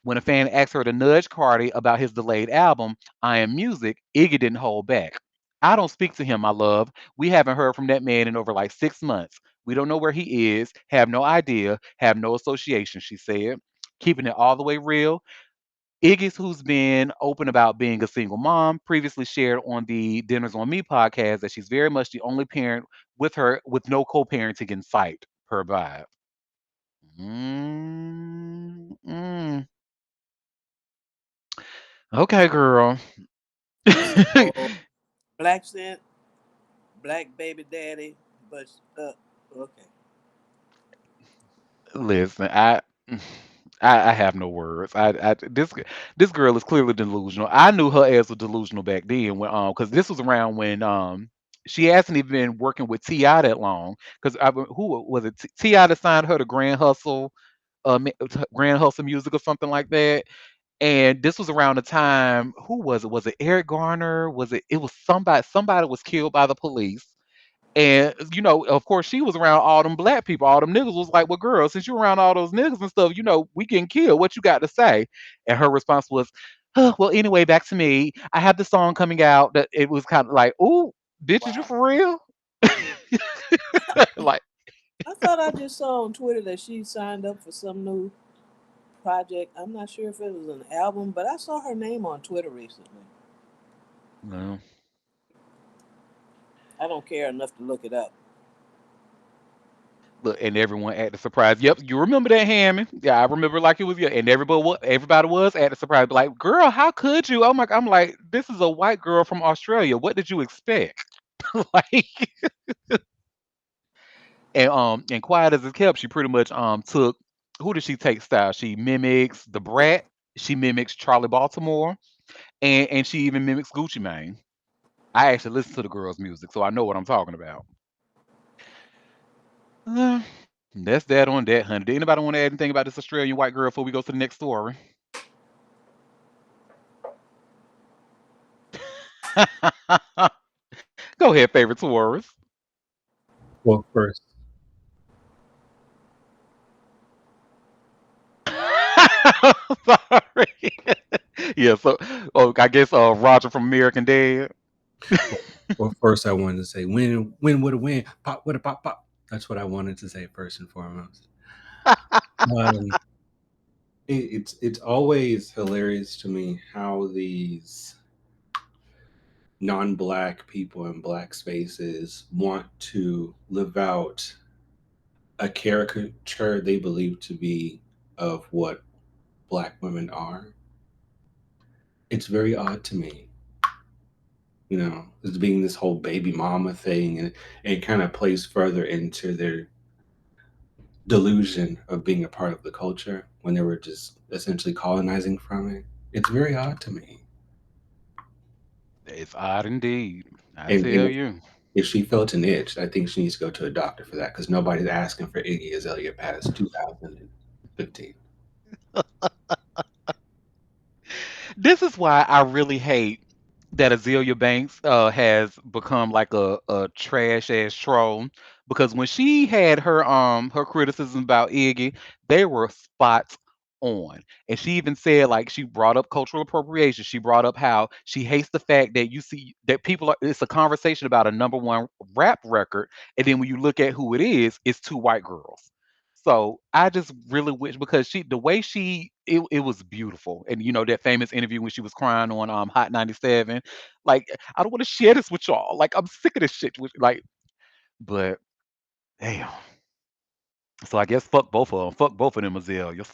When a fan asked her to nudge Cardi about his delayed album, I Am Music, Iggy didn't hold back. I don't speak to him, my love. We haven't heard from that man in over like 6 months. We don't know where he is, have no idea, have no association, she said. Keeping it all the way real, Iggy's, who's been open about being a single mom, previously shared on the Dinners on Me podcast that she's very much the only parent with her with no co-parenting in sight, per vibe. Mm. Okay, girl. So, black scent, black baby daddy, but okay. Listen, I I have no words. This girl is clearly delusional. I knew her as a delusional back then when because this was around when she hasn't even been working with Ti that long because who was it Ti that signed her to Grand Hustle Music or something like that. And this was around the time, who was it? Was it Eric Garner? Was it? It was somebody. Somebody was killed by the police. And of course, she was around all them black people. All them niggas was like, "Well, girl, since you around all those niggas and stuff, we getting killed. What you got to say?" And her response was, "Well, anyway, back to me. I have the song coming out that it was kind of like, ooh, bitch, is you Wow. for real?" Like, I thought I just saw on Twitter that she signed up for some new project. I'm not sure if it was an album, but I saw her name on Twitter recently. no. I don't care enough to look it up. Look, and everyone acted surprised. Yep, you remember that, Hammond? Yeah, I remember like it was. Yeah, and everybody was acting surprised. Like, girl, how could you? Oh my! I'm like, this is a white girl from Australia. What did you expect? Like, and quiet as it kept, she pretty much took. Who did she take style? She mimics the Brat. She mimics Charlie Baltimore, and she even mimics Gucci Mane. I actually listen to the girl's music, so I know what I'm talking about. Uh, that's that on that, honey. Did anybody want to add anything about this Australian white girl before we go to the next story? Go ahead, favorite tourist. Well, first, Sorry. Yeah, so I guess Roger from American Dad. well, first, I wanted to say, win with a win, pop with a pop, pop. That's what I wanted to say first and foremost. Um, it's always hilarious to me how these non-black people in black spaces want to live out a caricature they believe to be of what black women are. It's very odd to me, as being this whole baby mama thing, and it kind of plays further into their delusion of being a part of the culture when they were just essentially colonizing from it. It's very odd to me. It's odd indeed. I And tell if, you. if she felt an itch, I think she needs to go to a doctor for that because nobody's asking for Iggy Azalea past 2015. This is why I really hate that Azealia Banks has become like a trash ass troll because when she had her criticism about Iggy, they were spot on. And she even said like she brought up cultural appropriation. She brought up how she hates the fact that you see that people are it's a conversation about a number one rap record, and then when you look at who it is, it's two white girls. So I just really wish because the way it was beautiful. And that famous interview when she was crying on Hot 97. Like, I don't want to share this with y'all. Like, I'm sick of this shit. Like, but damn. So I guess fuck both of them. Fuck both of them azaleas.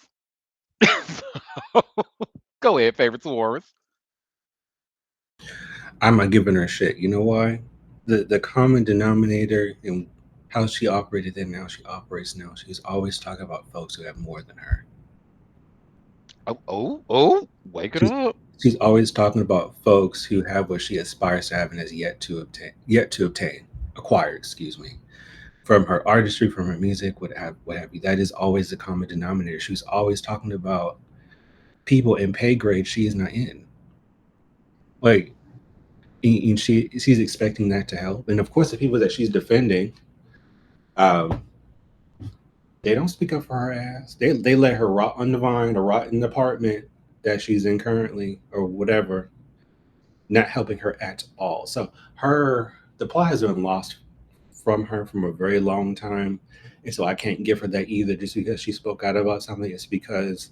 Go ahead, favorite tourist. I'm not giving her shit. You know why? The common denominator in how she operated then, how she operates now, she's always talking about folks who have more than her. Oh, oh, oh, wake it She's up. she's always talking about folks who have what she aspires to have and has yet to obtain, acquire, excuse me, from her artistry, from her music, what have you. That is always the common denominator. She's always talking about people in pay grade she is not in. Like, and she's expecting that to help. And of course, the people that she's defending, um, they don't speak up for her ass. They let her rot on the vine or rot in the apartment that she's in currently or whatever, not helping her at all. So the plot has been lost from her from a very long time. And so I can't give her that either just because she spoke out about something. It's because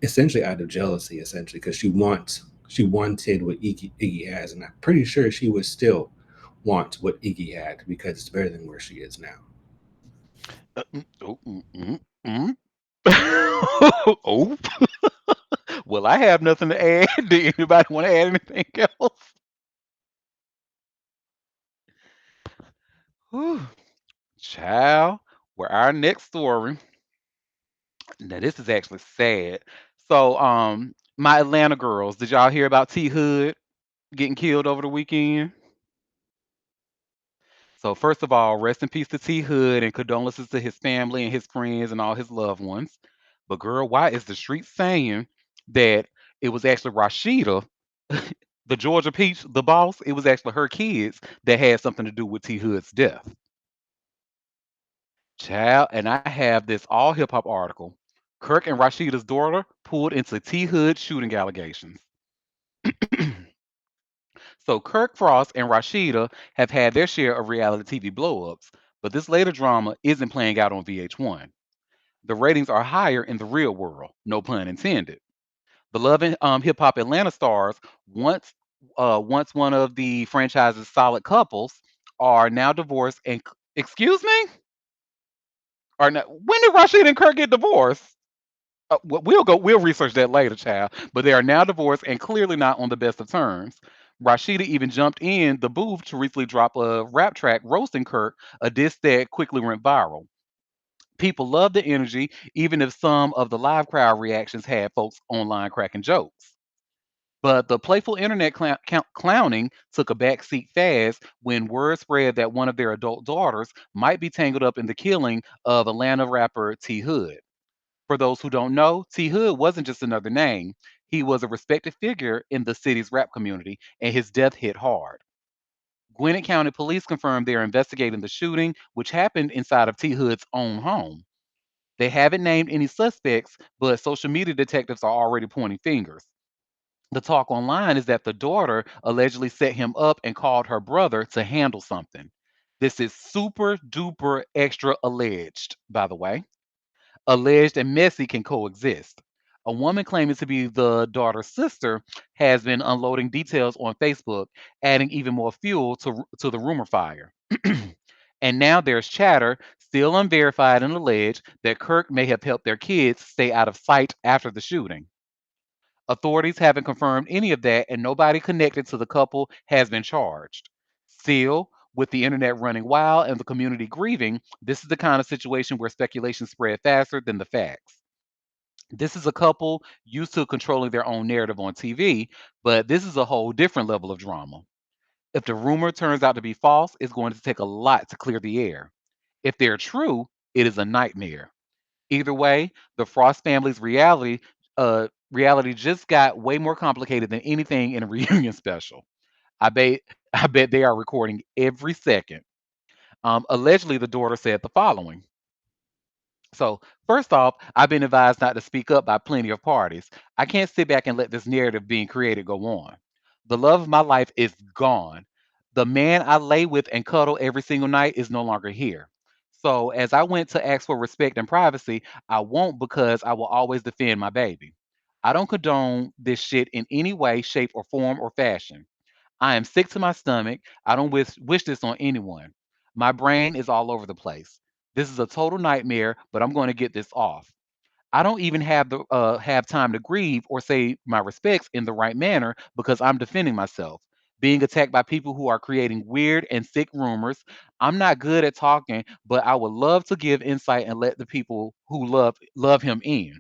essentially out of jealousy, essentially, because she wanted what Iggy has, and I'm pretty sure she would still want what Iggy had because it's better than where she is now. Oh, mm. Oh, well, I have nothing to add. Do anybody want to add anything else? Whew. Child, where our next story Now this is actually sad. So, my Atlanta girls, did y'all hear about T Hood getting killed over the weekend? So first of all, rest in peace to T Hood and condolences to his family and his friends and all his loved ones. But girl, why is the street saying that it was actually Rashida, the Georgia Peach, the boss? It was actually her kids that had something to do with T Hood's death. Child, and I have this all hip hop article. Kirk and Rashida's daughter pulled into T Hood shooting allegations. So Kirk Frost and Rashida have had their share of reality TV blowups, but this later drama isn't playing out on VH1. The ratings are higher in the real world, no pun intended. The Love and Hip Hop Atlanta stars, once once one of the franchise's solid couples, are now divorced and excuse me, are now, when did Rashida and Kirk get divorced? We'll research that later, child. But they are now divorced and clearly not on the best of terms. Rashida even jumped in the booth to recently drop a rap track roasting Kirk, a diss that quickly went viral. People loved the energy, even if some of the live crowd reactions had folks online cracking jokes. But the playful internet clowning took a backseat fast when word spread that one of their adult daughters might be tangled up in the killing of Atlanta rapper T Hood. For those who don't know, T Hood wasn't just another name. He was a respected figure in the city's rap community, and his death hit hard. Gwinnett County Police confirmed they are investigating the shooting, which happened inside of T Hood's own home. They haven't named any suspects, but social media detectives are already pointing fingers. The talk online is that the daughter allegedly set him up and called her brother to handle something. This is super duper extra alleged, by the way. Alleged and messy can coexist. A woman claiming to be the daughter's sister has been unloading details on Facebook, adding even more fuel to the rumor fire. And now there's chatter, still unverified and alleged, that Kirk may have helped their kids stay out of sight after the shooting. Authorities haven't confirmed any of that, and nobody connected to the couple has been charged. Still, with the internet running wild and the community grieving, this is the kind of situation where speculation spread faster than the facts. This is a couple used to controlling their own narrative on TV, but this is a whole different level of drama. If the rumor turns out to be false, it's going to take a lot to clear the air. If they're true, it is a nightmare. Either way, the Frost family's reality just got way more complicated than anything in a reunion special. I bet they are recording every second. Allegedly, the daughter said the following. So, first off, I've been advised not to speak up by plenty of parties. I can't sit back and let this narrative being created go on. The love of my life is gone. The man I lay with and cuddle every single night is no longer here. So, as I went to ask for respect and privacy, I won't because I will always defend my baby. I don't condone this shit in any way, shape, or form or fashion. I am sick to my stomach. I don't wish this on anyone. My brain is all over the place. This is a total nightmare, but I'm going to get this off. I don't even have time to grieve or say my respects in the right manner because I'm defending myself. Being attacked by people who are creating weird and sick rumors. I'm not good at talking, but I would love to give insight and let the people who love him in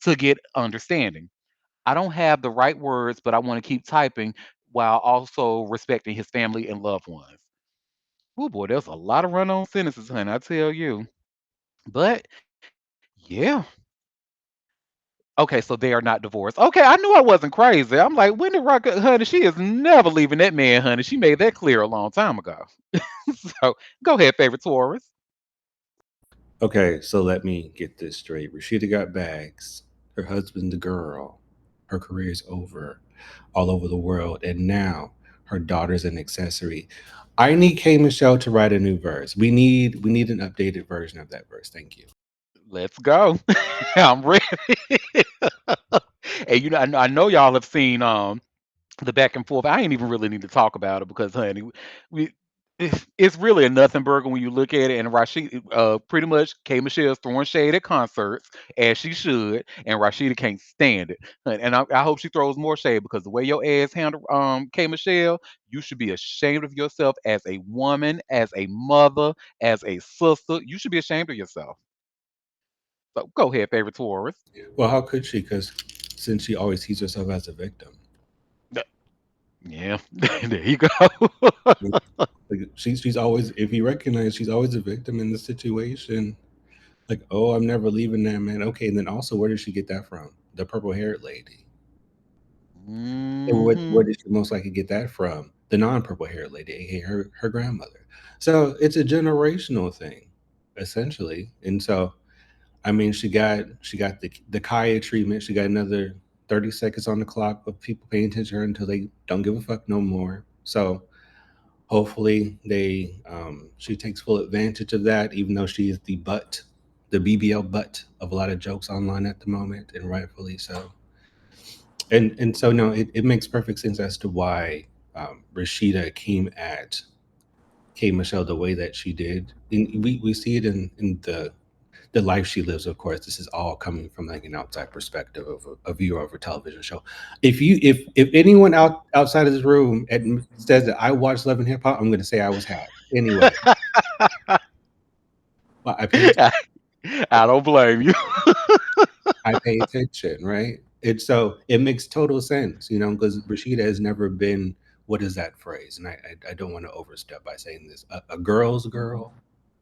to get understanding. I don't have the right words, but I want to keep typing while also respecting his family and loved ones. Oh boy, there's a lot of run-on sentences, honey. I tell you. But yeah. Okay, so they are not divorced. Okay, I knew I wasn't crazy. I'm like, when did Rock, honey? She is never leaving that man, honey. She made that clear a long time ago. So go ahead, favorite Taurus. Okay, so let me get this straight. Rashida got bags. Her husband's a girl. Her career is over all over the world. And now her daughter's an accessory. I need K Michelle to write a new verse. We need an updated version of that verse. Thank you. Let's go. I'm ready. And I know y'all have seen the back and forth. I ain't even really need to talk about it because, honey, we it's really a nothing burger when you look at it. And Rashida, pretty much, K Michelle's throwing shade at concerts as she should, and Rashida can't stand it. And I hope she throws more shade because the way your ass handle K Michelle, you should be ashamed of yourself as a woman, as a mother, as a sister. You should be ashamed of yourself. So go ahead, favorite Taurus. Well, how could she? Because since she always sees herself as a victim, Th- Yeah, there you go. like she's always, if you recognize, she's always a victim in the situation. Like, oh, I'm never leaving that man. Okay, and then also, where did she get that from? The purple haired lady. And where Hmm. did she most likely get that from? The non purple haired lady, aka her grandmother. So it's a generational thing, essentially. And so, I mean, she got the Kaya treatment. She got another 30 seconds on the clock of people paying attention to her until they don't give a fuck no more. So hopefully she takes full advantage of that, even though she is the BBL butt of a lot of jokes online at the moment, and rightfully so. And so no, it makes perfect sense as to why Rashida came at K Michelle the way that she did. And we see it in the life she lives. Of course, this is all coming from like an outside perspective of a viewer of a television show. If anyone outside of this room says that I watched Love and Hip Hop, I'm going to say I was hacked. Anyway, well, I don't blame you. I pay attention, right? And so it makes total sense, because Rashida has never been, what is that phrase? And I don't want to overstep by saying this, a girl's girl.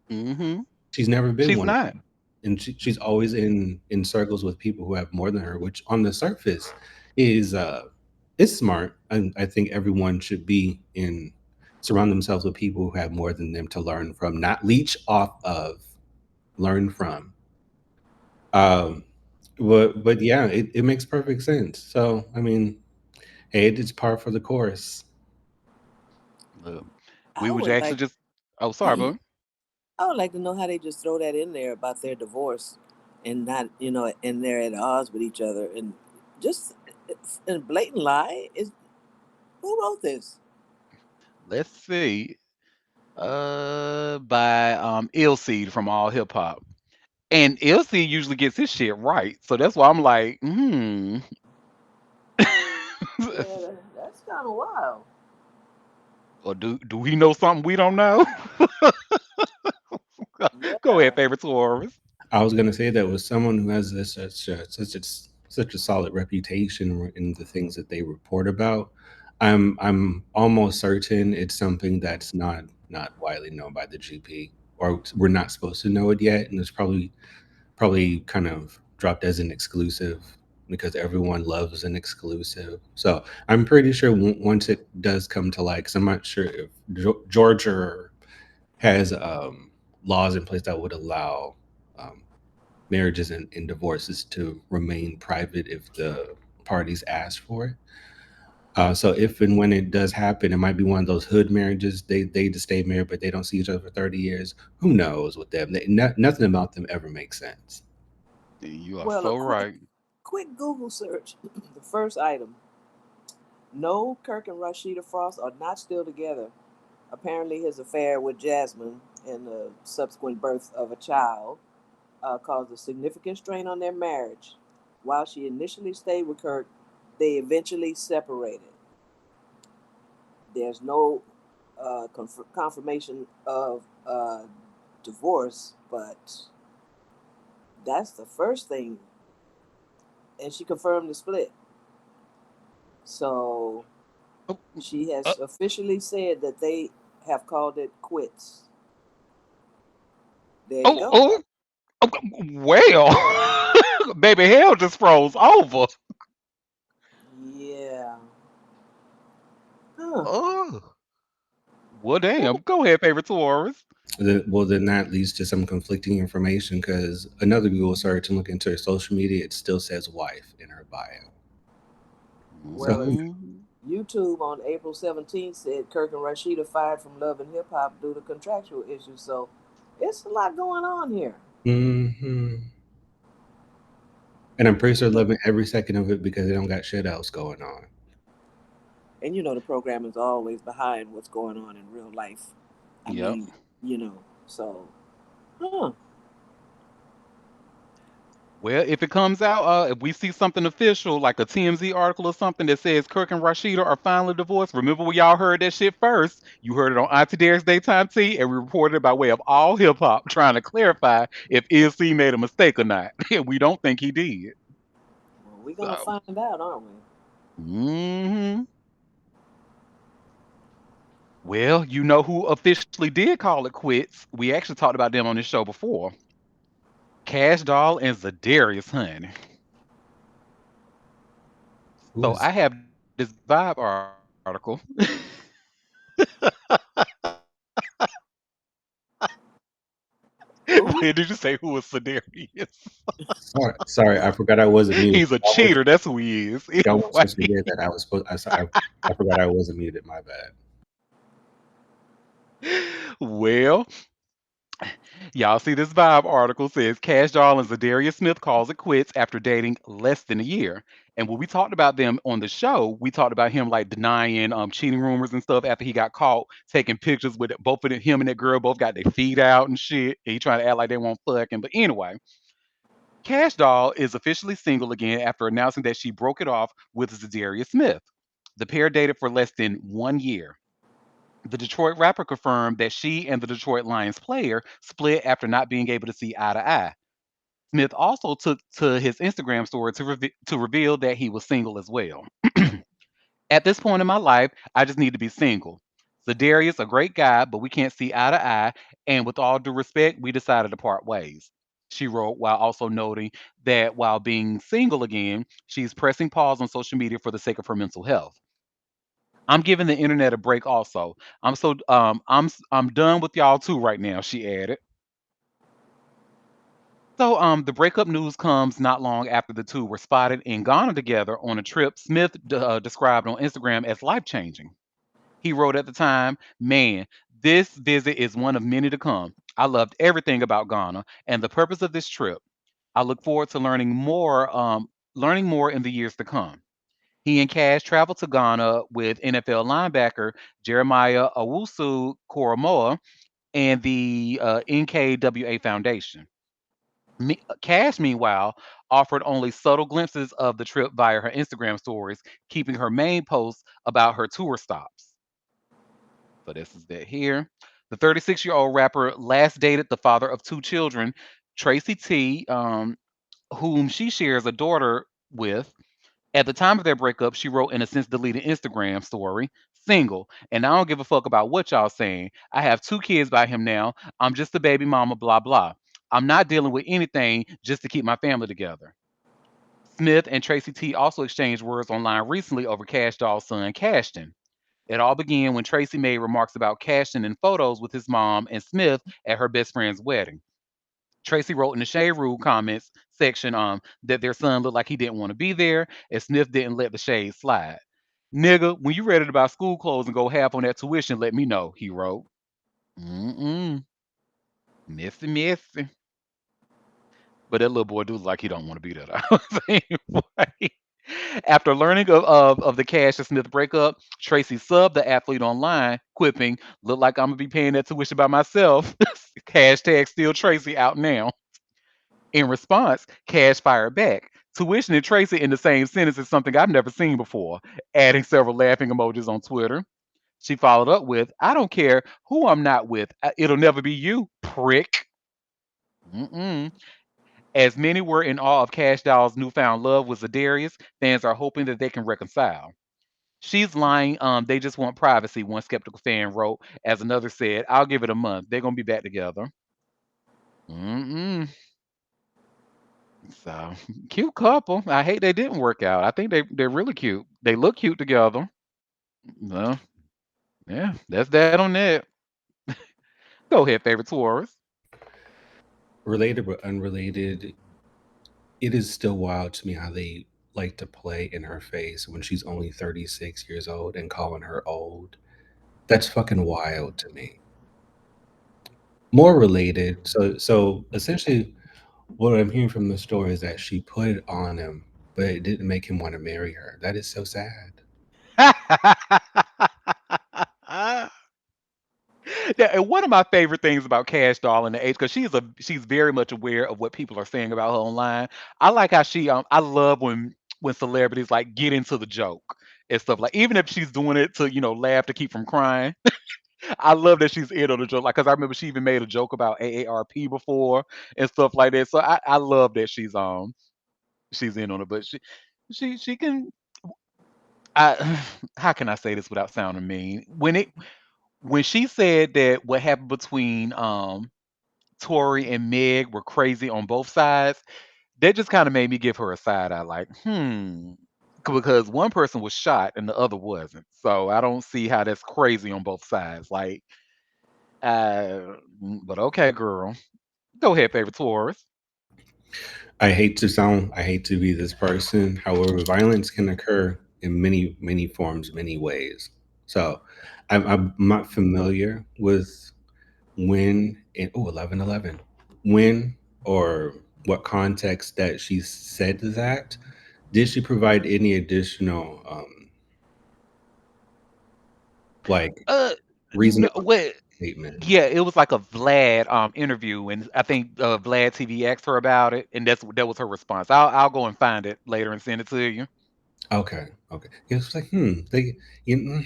Hmm. She's never been She's one of not. them. And she's always in circles with people who have more than her, which on the surface is smart. And I think everyone should be in surround themselves with people who have more than them to learn from, not leech off of, learn from. Um, but yeah, it makes perfect sense. So I mean, hey, it's par for the course. Look, we I would would actually like just. Oh, sorry, boo. I would like to know how they just throw that in there about their divorce and not, and they're at odds with each other and just it's a blatant lie. Is who wrote this? Let's see. By Illseed from All Hip Hop. And Illseed usually gets his shit right. So that's why I'm like, hmm. Yeah, that's kind of wild. Or do he know something we don't know? Go ahead, Yeah. favorite Taurus. I was gonna say that was someone who has this such a solid reputation in the things that they report about. I'm almost certain it's something that's not widely known by the GP, or we're not supposed to know it yet, and it's probably kind of dropped as an exclusive because everyone loves an exclusive. So I'm pretty sure once it does come to light, because I'm not sure if Georgia has laws in place that would allow um, marriages and divorces to remain private if the parties ask for it. So if and when it does happen, it might be one of those hood marriages. They just stay married, but they don't see each other for 30 years. Who knows with them? Nothing about them ever makes sense. You are Well, a so quick right. quick Google search. The first item: No, Kirk and Rashida Frost are not still together. Apparently, his affair with Jasmine and the subsequent birth of a child caused a significant strain on their marriage. While she initially stayed with Kirk, they eventually separated. There's no confirmation of divorce, but that's the first thing. And she confirmed the split. So Oh, she uh, has officially said that they have called it quits. There you oh, go. oh, oh, well, baby, hell just froze over. Yeah. Huh. Oh, well, damn. Go ahead, favorite Taurus. Well, then that leads to some conflicting information because another Google search and look into her social media, it still says wife in her bio. So Well, Mm. YouTube on April 17th said Kirk and Rashida fired from Love and Hip Hop due to contractual issues. So it's a lot going on here. hmm and I'm pretty sure loving every second of it because they don't got shit else going on. And the program is always behind what's going on in real life. I Yep. mean, so, huh. Well, if it comes out, if we see something official like a TMZ article or something that says Kirk and Rashida are finally divorced, remember when y'all heard that shit first? You heard it on Auntie Derek's Daytime Tea, and we reported it by way of all hip hop, trying to clarify if ELC made a mistake or not. And we don't think he did. Well, we're gonna So, find out, aren't we? hmm well, you know who officially did call it quits? We actually talked about them on this show before. Cash Doll and Zadarius, honey. Who So is I have this Vibe article. Wait, Who? did you say who was Sedarius? sorry, I forgot I wasn't muted. He's a cheater. That's who he is. Y'all weren't Anyway, supposed to hear that. I was supposed. I forgot I wasn't muted. My bad. well, y'all see this Vibe article says Cash Doll and Zadarius Smith calls it quits after dating less than a year. And when we talked about them on the show, we talked about him like denying cheating rumors and stuff after he got caught taking pictures with both of them, him and that girl both got their feet out and shit. And he trying to act like they won't fucking. But anyway, Cash Doll is officially single again after announcing that she broke it off with Zadarius Smith. The pair dated for less than 1 year. The Detroit rapper confirmed that she and the Detroit Lions player split after not being able to see eye to eye. Smith also took to his Instagram story to reveal that he was single as well. At this point in my life, I just need to be single. Zadarius, a great guy, but we can't see eye to eye, and with all due respect, we decided to part ways. She wrote while also noting that while being single again, she's pressing pause on social media for the sake of her mental health. I'm giving the internet a break also. I'm done with y'all too right now, she added. So the breakup news comes not long after the two were spotted in Ghana together on a trip Smith described on Instagram as life-changing. He wrote at the time, "Man, this visit is one of many to come. I loved everything about Ghana and the purpose of this trip. I look forward to learning more in the years to come." He and Cash traveled to Ghana with NFL linebacker Jeremiah Owusu Koromoa and the NKWA Foundation. Cash, meanwhile, offered only subtle glimpses of the trip via her Instagram stories, keeping her main posts about her tour stops. So this is that here. The 36-year-old rapper last dated the father of two children, Tracy T, whom she shares a daughter with. At the time of their breakup, she wrote in a since deleted Instagram story, single, and I don't give a fuck about what y'all saying. I have two kids by him now. I'm just a baby mama, blah, blah. I'm not dealing with anything just to keep my family together. Smith and Tracy T also exchanged words online recently over Cash Doll's son, Cashton. It all began when Tracy made remarks about Cashton in photos with his mom and Smith at her best friend's wedding. Tracy wrote in the Shade Room comments section that their son looked like he didn't want to be there, and Smith didn't let the shade slide. Nigga, when you ready to buy school clothes and go half on that tuition, let me know, he wrote. Mm-mm. Messy, messy. But that little boy do look like he don't want to be there. Anyway, after learning of the Cash and Smith breakup, Tracy subbed the athlete online, quipping, "Look like I'm gonna be paying that tuition by myself." Hashtag still Tracy out now. In response, Cash fired back. Tuition and Tracy in the same sentence is something I've never seen before, adding several laughing emojis on Twitter. She followed up with, "I don't care who I'm not with. It'll never be you, prick." Mm-mm. As many were in awe of Cash Doll's newfound love with Zadarius, fans are hoping that they can reconcile. "She's lying. They just want privacy," one skeptical fan wrote, as another said, "I'll give it a month. They're gonna be back together." Mm-mm. So cute couple. I hate they didn't work out. I think they're really cute. They look cute together. Well, yeah, that's that on that. Go ahead, favorite Taurus. Related but unrelated, it is still wild to me how they like to play in her face when she's only 36 years old and calling her old. That's fucking wild to me. More related, so essentially what I'm hearing from the story is that she put it on him, but it didn't make him want to marry her. That is so sad. Yeah, and one of my favorite things about Cash Doll and the age, because she's very much aware of what people are saying about her online. I like how I love when celebrities like get into the joke and stuff. Like even if she's doing it to laugh to keep from crying, I love that she's in on the joke. Like because I remember she even made a joke about AARP before and stuff like that. So I love that she's in on it. But she can I how can I say this without sounding mean? When she said that what happened between Tori and Meg were crazy on both sides, that just kind of made me give her a side eye, like, because one person was shot and the other wasn't. So I don't see how that's crazy on both sides. Like, but okay, girl, go ahead, favorite Taurus. I hate to be this person. However, violence can occur in many, many forms, many ways. So I'm not familiar with when, and oh, 11:11, when or what context that she said that. Did she provide any additional, like, Uh, reason no, of what? statement? Yeah, it was like a Vlad interview, and I think Vlad TV asked her about it, and that was her response. I'll go and find it later and send it to you. Okay, okay. It's like, you know,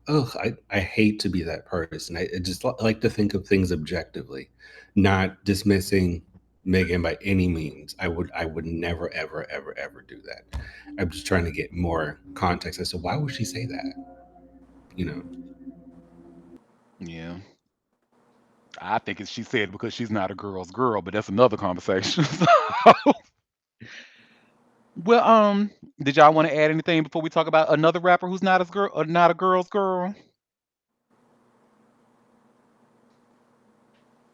ugh, I hate to be that person. I just like to think of things objectively, not dismissing Megan by any means. I would never, ever, ever, ever do that. I'm just trying to get more context as to why would she say that? You know, Yeah, I think she said it because she's not a girl's girl, but that's another conversation. Well, did y'all want to add anything before we talk about another rapper who's not a girl's girl?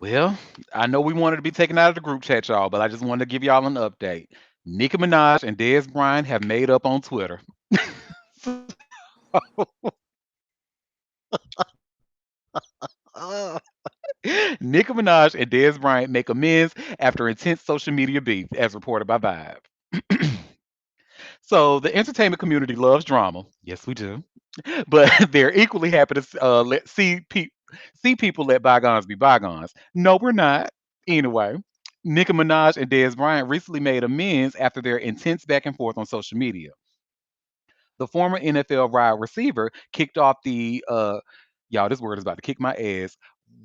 Well, I know we wanted to be taken out of the group chat, y'all, but I just wanted to give y'all an update. Nicki Minaj and Dez Bryant have made up on Twitter. Nicki Minaj and Dez Bryant make amends after intense social media beef, as reported by Vibe. So the entertainment community loves drama. Yes, we do. But they're equally happy to see people let bygones be bygones. No, we're not. Anyway, Nicki Minaj and Dez Bryant recently made amends after their intense back and forth on social media. The former NFL wide receiver kicked off the y'all, this word is about to kick my ass.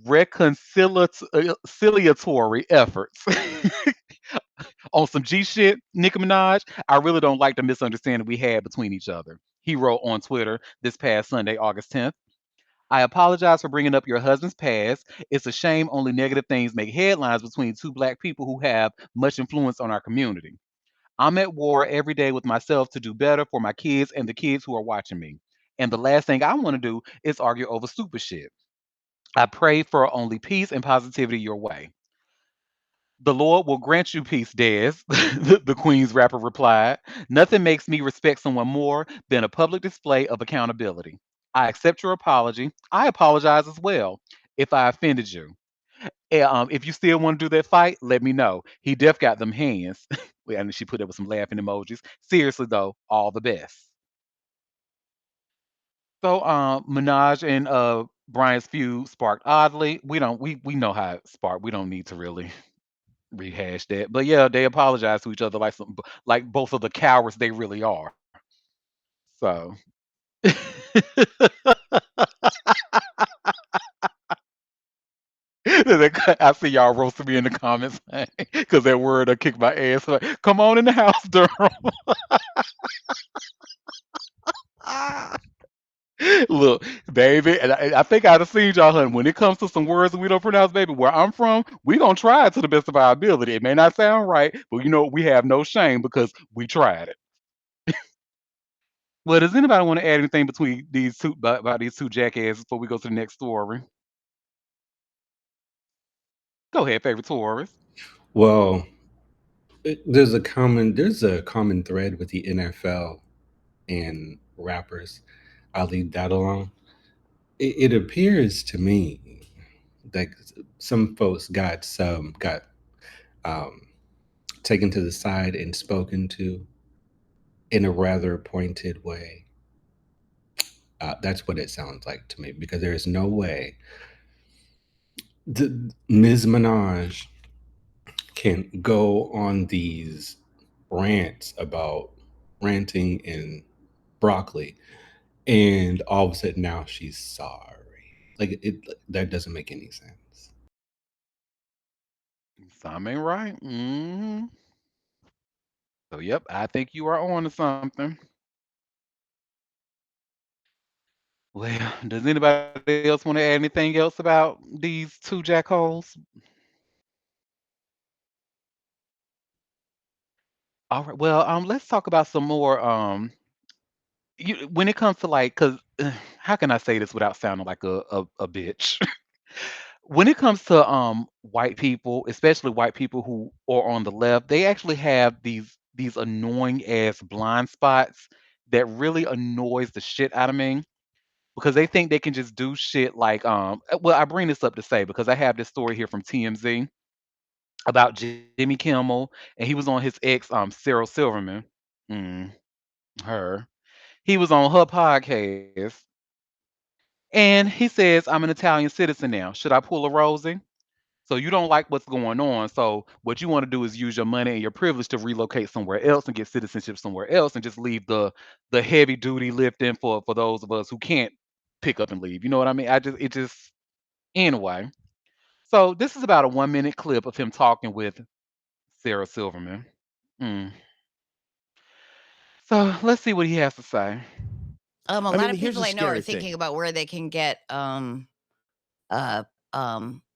Reconciliatory efforts on some G shit, Nicki Minaj. I really don't like the misunderstanding we had between each other. He wrote on Twitter this past Sunday, August 10th. I apologize for bringing up your husband's past. It's a shame only negative things make headlines between two black people who have much influence on our community. I'm at war every day with myself to do better for my kids and the kids who are watching me. And the last thing I want to do is argue over stupid shit. I pray for only peace and positivity your way. The Lord will grant you peace, Des, the Queen's rapper replied. Nothing makes me respect someone more than a public display of accountability. I accept your apology. I apologize as well if I offended you. If you still want to do that fight, let me know. He def got them hands. And she put up with some laughing emojis. Seriously though, all the best. So Minaj and Brian's feud sparked oddly. We know how it sparked. We don't need to really rehash that. But yeah, they apologize to each other like both of the cowards they really are. So I see y'all roasting me in the comments because that word kicked my ass. Like, come on in the house, Durham. Look, baby, and I think I'd have seen y'all, honey. When it comes to some words that we don't pronounce, baby, where I'm from, we gonna try it to the best of our ability. It may not sound right, but we have no shame because we tried it. Well, does anybody want to add anything between these two about these two jackasses before we go to the next story? Go ahead, favorite Taurus. well, there's a common thread with the NFL and rappers. I'll leave that alone. It appears to me like some folks got um, taken to the side and spoken to in a rather pointed way. That's what it sounds like to me because there is no way Ms. Minaj can go on these rants about ranting in broccoli, and all of a sudden now she's sorry. Like it, that doesn't make any sense. Some ain't right. So, yep, I think you are on to something. Well, does anybody else want to add anything else about these two jackholes? All right. Well, let's talk about some more. When it comes to like, cause how can I say this without sounding like a bitch? When it comes to white people, especially white people who are on the left, they actually have these annoying ass blind spots that really annoys the shit out of me because they think they can just do shit like well, I bring this up to say because I have this story here from TMZ about Jimmy Kimmel, and he was on his ex Sarah Silverman. Mm, her. He was on her podcast and he says, I'm an Italian citizen now. Should I pull a Rosie? So you don't like what's going on. So what you want to do is use your money and your privilege to relocate somewhere else and get citizenship somewhere else and just leave the heavy duty lifting for those of us who can't pick up and leave. You know what I mean? It just anyway. So this is about a 1 minute clip of him talking with Sarah Silverman. Mm. So let's see what he has to say. A I lot mean, of here's people a I know are scary thing. thinking about where they can get uh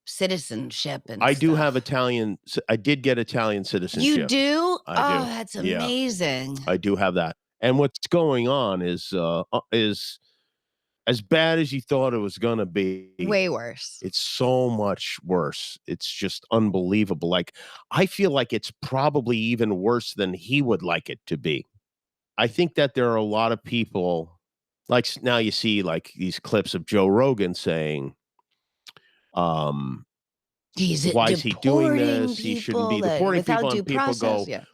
citizenship and I do have stuff. Italian. I did get Italian You citizenship. do? I Oh, do. that's Yeah, amazing. I do have that. And what's going on is as bad as you thought it was gonna be. Way worse. It's so much worse. It's just unbelievable. Like I feel like it's probably even worse than he would like it to be. I think that there are a lot of people like now you see like these clips of Joe Rogan saying, um, He's why is he doing deporting this? He shouldn't people be that deporting people. without due And people process. go, Yeah.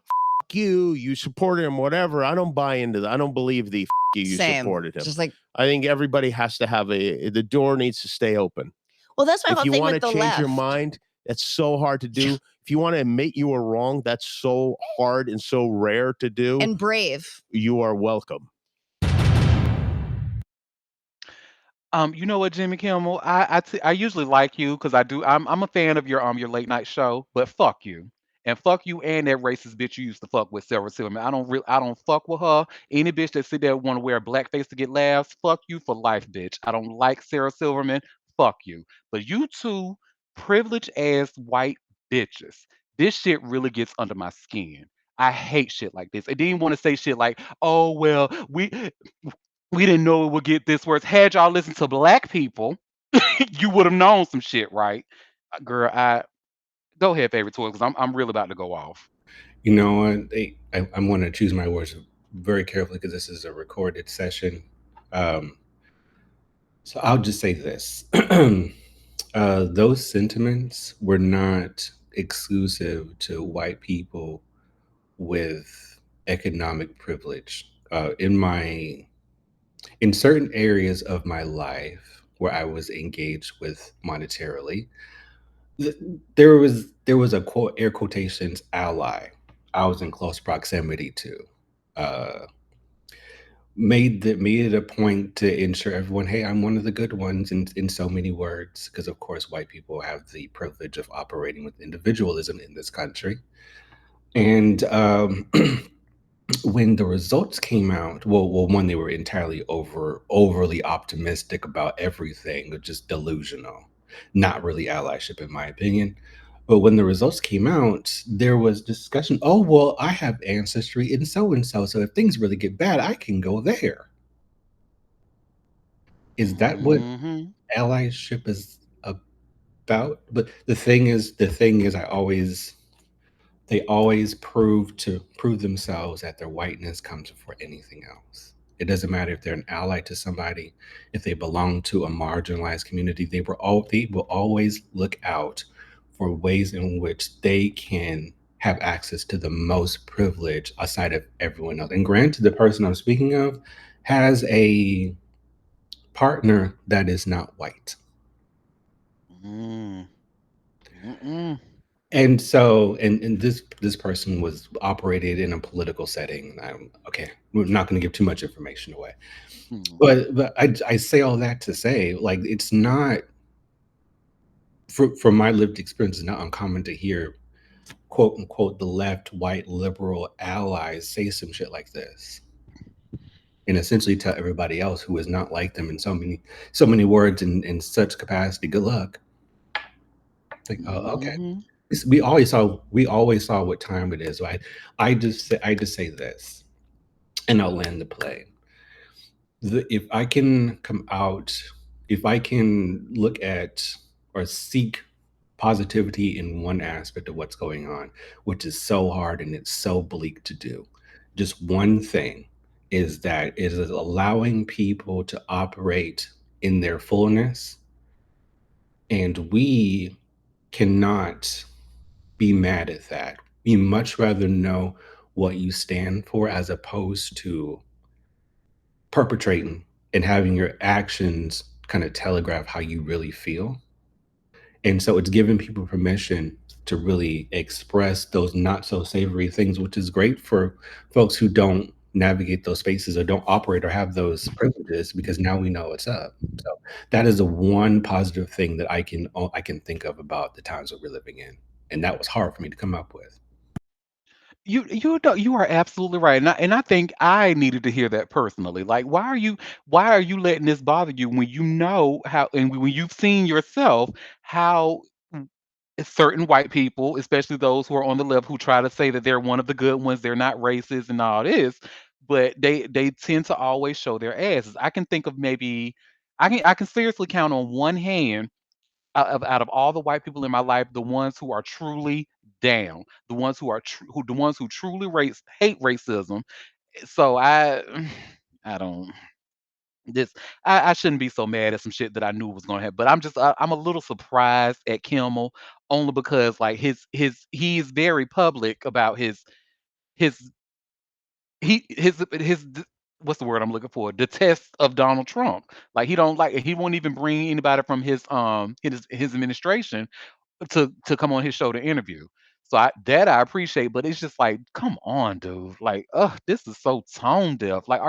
you supported him, whatever. I don't buy into that. I don't believe the you Same. supported him. Just like, I think everybody has to have the door needs to stay open. well, that's my If whole you thing want to with the change your left. mind, that's so hard to do. If you want to admit you were wrong, that's so hard and so rare to do. And brave. You are welcome. You know what, Jimmy Kimmel? I usually like you because I'm a fan of your late night show, but fuck you and that racist bitch you used to fuck with, Sarah Silverman. I don't fuck with her. Any bitch that sit there want to wear a blackface to get laughs, fuck you for life, bitch. I don't like Sarah Silverman. Fuck you. But you two privileged ass white bitches. This shit really gets under my skin. I hate shit like this. I didn't want to say shit like, oh well, we didn't know it would get this worse. Had y'all listened to black people, you would have known some shit, right? Girl, I go ahead, favorite toy, because I'm really about to go off. You know what? I'm going to choose my words very carefully because this is a recorded session. Um, so I'll just say this: those sentiments were not exclusive to white people with economic privilege. In certain areas of my life where I was engaged with monetarily, th- there was a quote air quotations ally I was in close proximity to. Uh, made it a point to ensure everyone, hey, I'm one of the good ones in so many words, because of course white people have the privilege of operating with individualism in this country. And when the results came out, well, one, they were entirely overly optimistic about everything, just delusional, not really allyship, in my opinion. But when the results came out, there was discussion. Oh, well, I have ancestry in so and so, so if things really get bad, I can go there. Is that what Hmm. allyship is about? But the thing is, they always prove themselves that their whiteness comes before anything else. It doesn't matter if they're an ally to somebody, if they belong to a marginalized community. They will always look out for ways in which they can have access to the most privilege outside of everyone else. And granted, the person I'm speaking of has a partner that is not white. Mm. Mm-mm. And this person was operated in a political setting. Okay, we're not going to give too much information away, Mm. but I say all that to say, like, it's not, from my lived experience, it's not uncommon to hear, quote unquote, the left, white, liberal allies say some shit like this, and essentially tell everybody else who is not like them in so many words and in such capacity, good luck. Like, oh, okay. Mm-hmm. We always saw what time it is, right? I just say this, and I'll land the plane. If I can come out, if I can look at or seek positivity in one aspect of what's going on, which is so hard and it's so bleak to do, just one thing, is that it is allowing people to operate in their fullness, and we cannot be mad at that. We much rather know what you stand for as opposed to perpetrating and having your actions kind of telegraph how you really feel. And so it's giving people permission to really express those not so savory things, which is great for folks who don't navigate those spaces or don't operate or have those privileges, because now we know what's up. So that is the one positive thing that I can think of about the times that we're living in. And that was hard for me to come up with. You are absolutely right, and I think I needed to hear that personally. Like, why are you letting this bother you when you know how, and when you've seen yourself how certain white people, especially those who are on the left, who try to say that they're one of the good ones, they're not racist and all this, but they tend to always show their asses. I can think of maybe I can seriously count on one hand, out of all the white people in my life, the ones who are truly down, the ones who truly hate racism. So I don't this I shouldn't be so mad at some shit that I knew was gonna happen. But I'm a little surprised at Kimmel, only because like he's very public about his what's the word I'm looking for? The test of Donald Trump. Like he won't even bring anybody from his administration to come on his show to interview. So I appreciate, but it's just like, come on, dude. Like, this is so tone deaf. Like,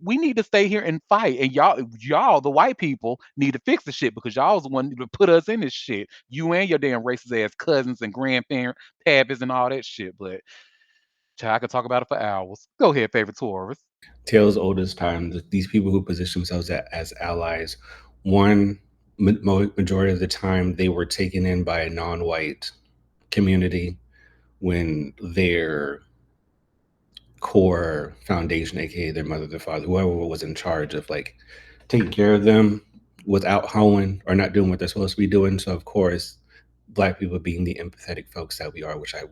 we need to stay here and fight, and y'all, the white people, need to fix the shit because y'all's the one to put us in this shit. You and your damn racist ass cousins and grandparents, pappas, and all that shit. But child, I could talk about it for hours. Go ahead, favorite tourist. Tales old as time. These people who position themselves as allies, one majority of the time, they were taken in by a non-white community when their core foundation, aka their mother, their father, whoever was in charge of like taking care of them, was out hoeing or not doing what they're supposed to be doing. So of course, black people being the empathetic folks that we are, which I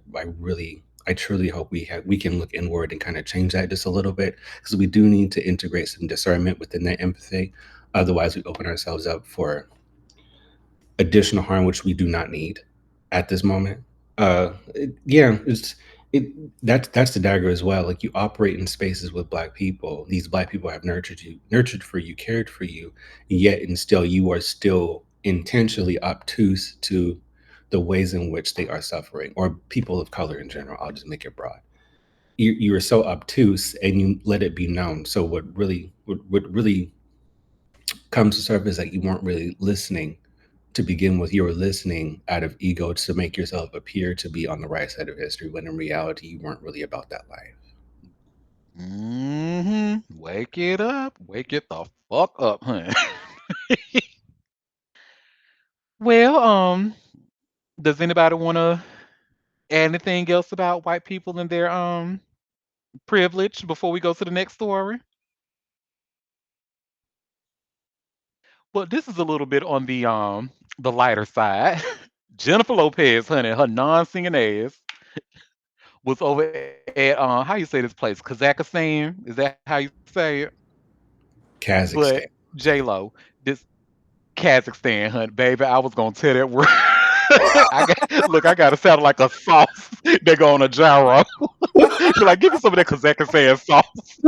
truly hope we can look inward and kind of change that just a little bit, because we do need to integrate some discernment within that empathy. Otherwise, we open ourselves up for additional harm, which we do not need at this moment. Yeah, it that's the dagger as well. Like, you operate in spaces with black people. These black people have nurtured for you, cared for you, yet and still you are still intentionally obtuse to the ways in which they are suffering, or people of color in general. I'll just make it broad. You are so obtuse and you let it be known. So what really comes to surface, that you weren't really listening to begin with. You were listening out of ego to make yourself appear to be on the right side of history, when in reality you weren't really about that life. Wake it up. Wake it the fuck up, honey. Well, does anybody want to add anything else about white people and their privilege before we go to the next story? Well, this is a little bit on the lighter side. Jennifer Lopez, honey, her non-singing ass was over at how you say this place, Kazakhstan. Is that how you say it? But Kazakhstan. J Lo, this Kazakhstan, honey, baby, I was gonna tell that word. I got to sound like a sauce. They go on a gyro. Be like, give me some of that Kazakhstan sauce.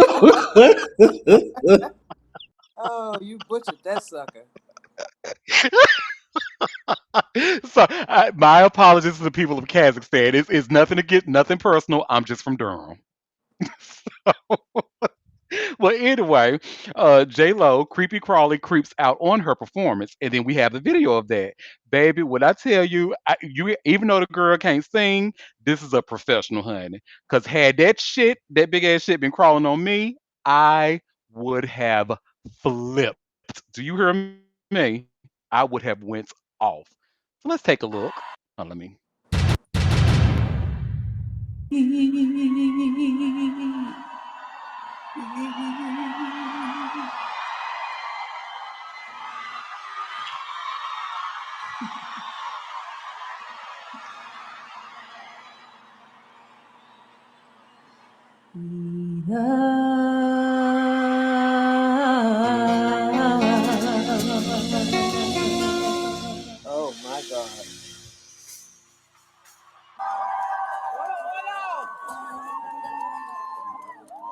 Oh, you butchered that sucker. So my apologies to the people of Kazakhstan. It's nothing to get nothing personal. I'm just from Durham. Well, anyway, J Lo creepy crawly creeps out on her performance, and then we have the video of that. Baby, when I tell you, you even though the girl can't sing, this is a professional, honey. Cause had that big ass shit, been crawling on me, I would have flipped. Do you hear me? I would have went off. So let's take a look. Let me. Oh my God.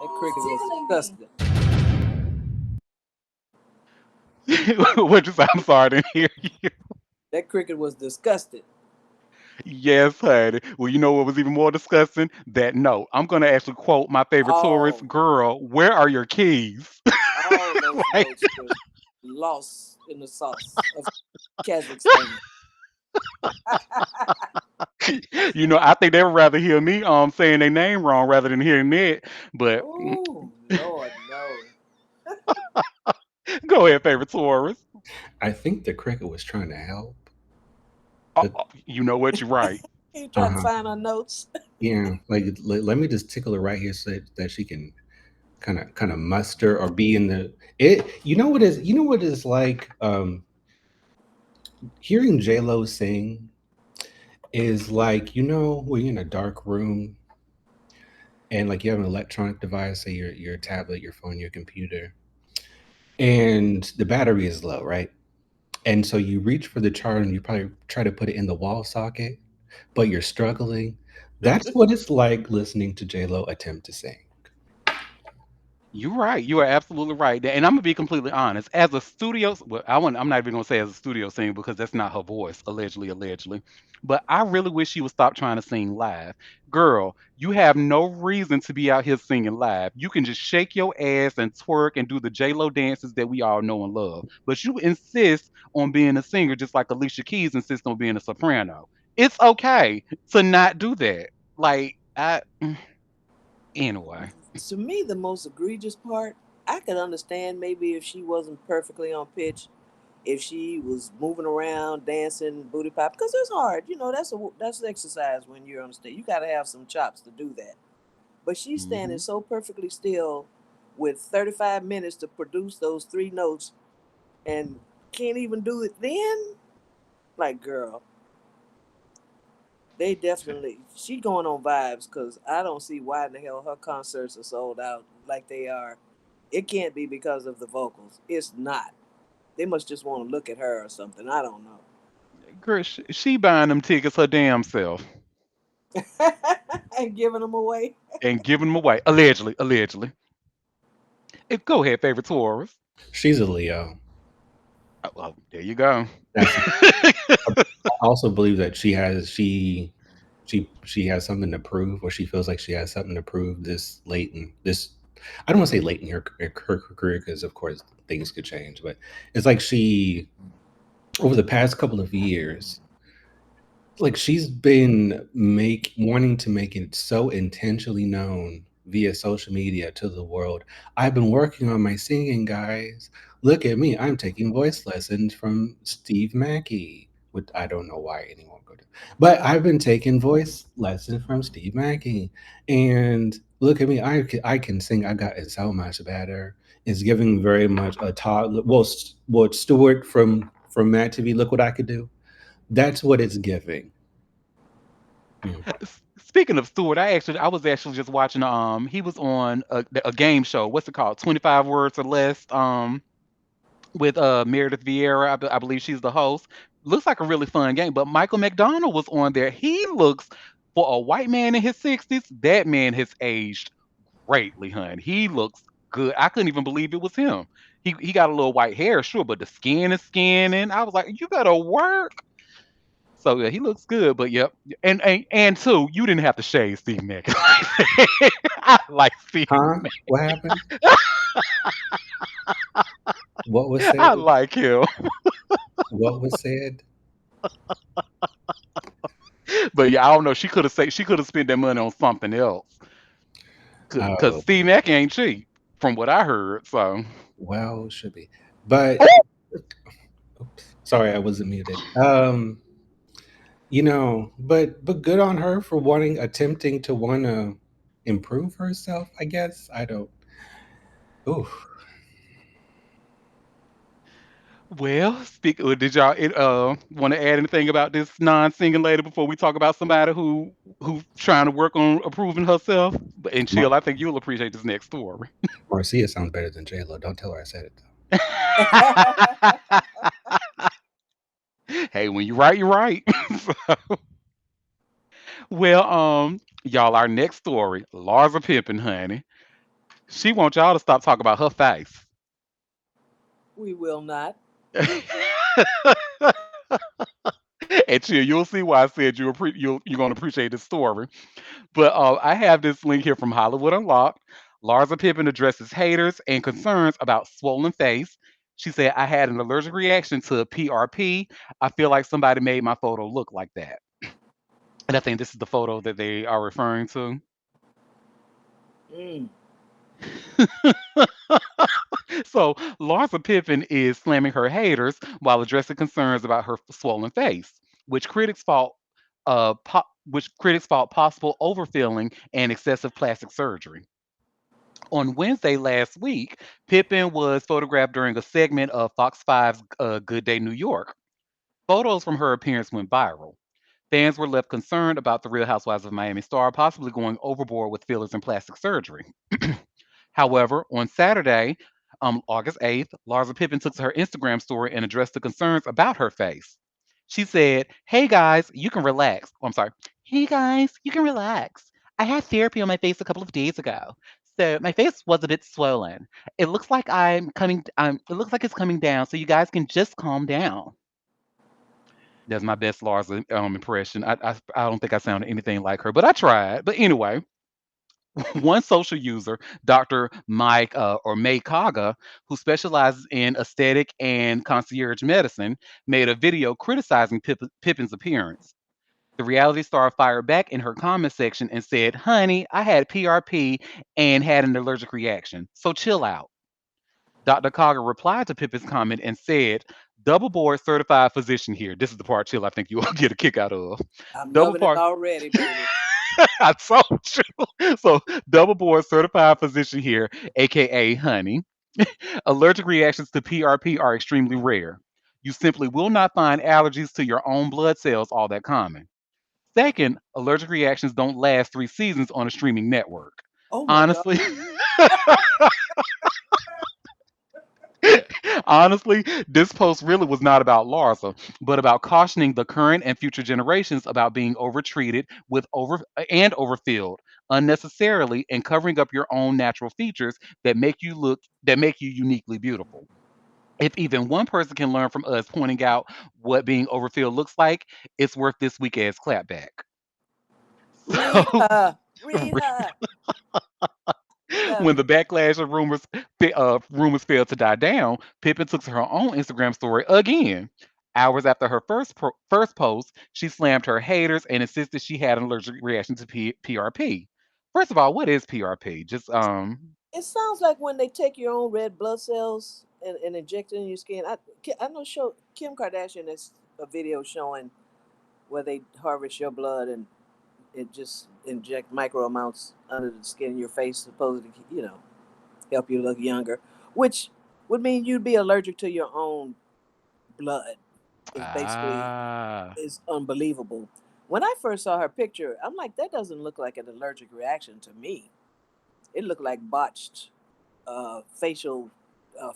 That cricket was disgusting. What'd you say? I'm sorry, I didn't hear you. That cricket was disgusted. Yes, honey. Well, you know what was even more disgusting? That note. I'm gonna actually quote my favorite tourist Oh, girl. Where are your keys? all those Like, notes were lost in the sauce of Kazakhstan. I think they would rather hear me saying their name wrong rather than hearing that. But Oh, Lord, no. go ahead, favorite tourist. I think the cricket was trying to help. But You know what? You're right. He tried to uh find our notes. yeah, like let me just tickle her right here so that she can kind of muster or be in the it. You know what it's like. Hearing J Lo sing is like when you're in a dark room and like you have an electronic device, say your tablet, your phone, your computer, and the battery is low, right? And so you reach for the charger and you probably try to put it in the wall socket, but you're struggling. That's what it's like listening to J Lo attempt to sing. You're right. You are absolutely right. And I'm gonna be completely honest. As a studio, well, I'm not even gonna say as a studio singer because that's not her voice, allegedly, allegedly. But I really wish she would stop trying to sing live. Girl, you have no reason to be out here singing live. You can just shake your ass and twerk and do the J Lo dances that we all know and love. But you insist on being a singer, just like Alicia Keys insists on being a soprano. It's okay to not do that. Like I, anyway. To me, the most egregious part, I could understand maybe if she wasn't perfectly on pitch, if she was moving around, dancing, booty pop, because it's hard. That's exercise when you're on stage. You got to have some chops to do that. But she's standing Mhm. so perfectly still with 35 minutes to produce those three notes and can't even do it then. Like, girl, they definitely she going on vibes because I don't see why in the hell her concerts are sold out like they are. It can't be because of the vocals. It's not. They must just want to look at her or something. I don't Girl, she buying them tickets her damn self know. And giving them away. and giving them away. Allegedly, allegedly. Go ahead, favorite tourist. She's a Leo. Oh, there you go. That's I also believe that she has something to prove, or she feels like she has something to prove this late in this. I don't want to say late in her career because of course things could change, but it's like she over the past couple of years, like she's been make wanting to make it so intentionally known via social media to the world. I've been working on my singing, guys. Look at me. I'm taking voice lessons from Steve Mackey. Which I don't know why anyone would do. But I've been taking voice lessons from Steve Mackey. And look at me. I can sing. I got it so much better. It's giving very much a Todd. Well, Stewart from Mad TV. Look what I could do. That's what it's giving. Mm. Speaking of Stewart, I was actually just watching he was on a game show. What's it called? 25 Words or Less. With Meredith Vieira. I believe she's the host. Looks like a really fun game. But Michael McDonald was on there. He looks for a white man in his 60s. That man has aged greatly, hun. He looks good. I couldn't even believe it was him. He got a little white hair, sure, but the skin is skinning. I was like, you better work. So yeah, he looks good, but yep. And two, you didn't have to shave Steve Mack. I like Steve Huh? Mack. What happened? What was I said? like him. What was said? But yeah, I don't know. She could have spent that money on something else. Cause Oh, Steve Mack ain't cheap, from what I heard. So well, should be. But oh, oops, sorry, I wasn't muted. But good on her for attempting to want to improve herself. I guess I don't. Ooh, well, did y'all want to add anything about this non-singing lady before we talk about somebody who's trying to work on improving herself? And Mar- chill, I think you'll appreciate this next story. Marcia sounds better than J Lo. Don't tell her I said it. Hey, when you right, you're right. Well, y'all, our next story, Larsa Pippen, honey. She wants y'all to stop talking about her face. We will not. And chill, you'll see why I said you're gonna appreciate this story. But I have this link here from Hollywood Unlocked. Larsa Pippen addresses haters and concerns about swollen face. She said, "I had an allergic reaction to PRP. I feel like somebody made my photo look like that." And I think this is the photo that they are referring to. Mm. So Larsa Pippen is slamming her haters while addressing concerns about her swollen face, which critics fault possible overfilling and excessive plastic surgery. On Wednesday last week, Pippen was photographed during a segment of Fox 5's Good Day New York. Photos from her appearance went viral. Fans were left concerned about the Real Housewives of Miami star possibly going overboard with fillers and plastic surgery. However, on Saturday, August 8th, Larsa Pippen took to her Instagram story and addressed the concerns about her face. She said, "Hey guys, you can relax." Oh, I'm sorry. "Hey guys, you can relax. I had therapy on my face a couple of days ago. So my face was a bit swollen. It looks like it looks like it's coming down, so you guys can just calm down." That's my best Larsa impression. I don't think I sounded anything like her, but I tried. But anyway, one social user, Dr. Mike or May Kaga, who specializes in aesthetic and concierge medicine, made a video criticizing Pippin's appearance. The reality star fired back in her comment section and said, "Honey, I had PRP and had an allergic reaction, so chill out." Dr. Kaga replied to Pippin's comment and said, "Double board certified physician here." This is the part, chill, I think you'll get a kick out of. I'm Double loving it part. already, baby. I told you. So, double board certified physician here, aka honey. Allergic reactions to PRP are extremely rare. You simply will not find allergies to your own blood cells all that common. Second, allergic reactions don't last 3 seasons on a streaming network. Oh my God. Honestly, honestly, this post really was not about Larsa, but about cautioning the current and future generations about being overtreated with overfilled unnecessarily and covering up your own natural features that make you uniquely beautiful. If even one person can learn from us pointing out what being overfilled looks like, it's worth this weekend's clapback. Read So her. Read her. when the Seven. backlash of rumors failed to die down, Pippen took to her own Instagram story again. Hours after her first post, she slammed her haters and insisted she had an allergic reaction to PRP. First of all, what is PRP? Just It sounds like when they take your own red blood cells and inject it in your skin. I know show Kim Kardashian has a video showing where they harvest your blood and it just inject micro amounts under the skin of your face, supposedly, help you look younger, which would mean you'd be allergic to your own blood. Is basically ah is unbelievable. When I first saw her picture, I'm like, that doesn't look like an allergic reaction to me. It looked like botched facial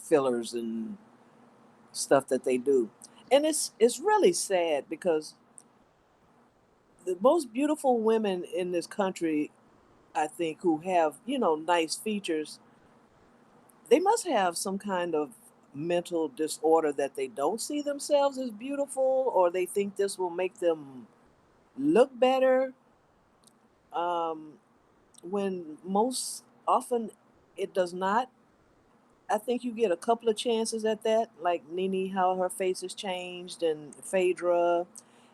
fillers and stuff that they do, and it's really sad because the most beautiful women in this country, I think, who have nice features, they must have some kind of mental disorder that they don't see themselves as beautiful, or they think this will make them look better, um, when most often it does not. I think you get a couple of chances at that, like Nene, how her face has changed, and Phaedra,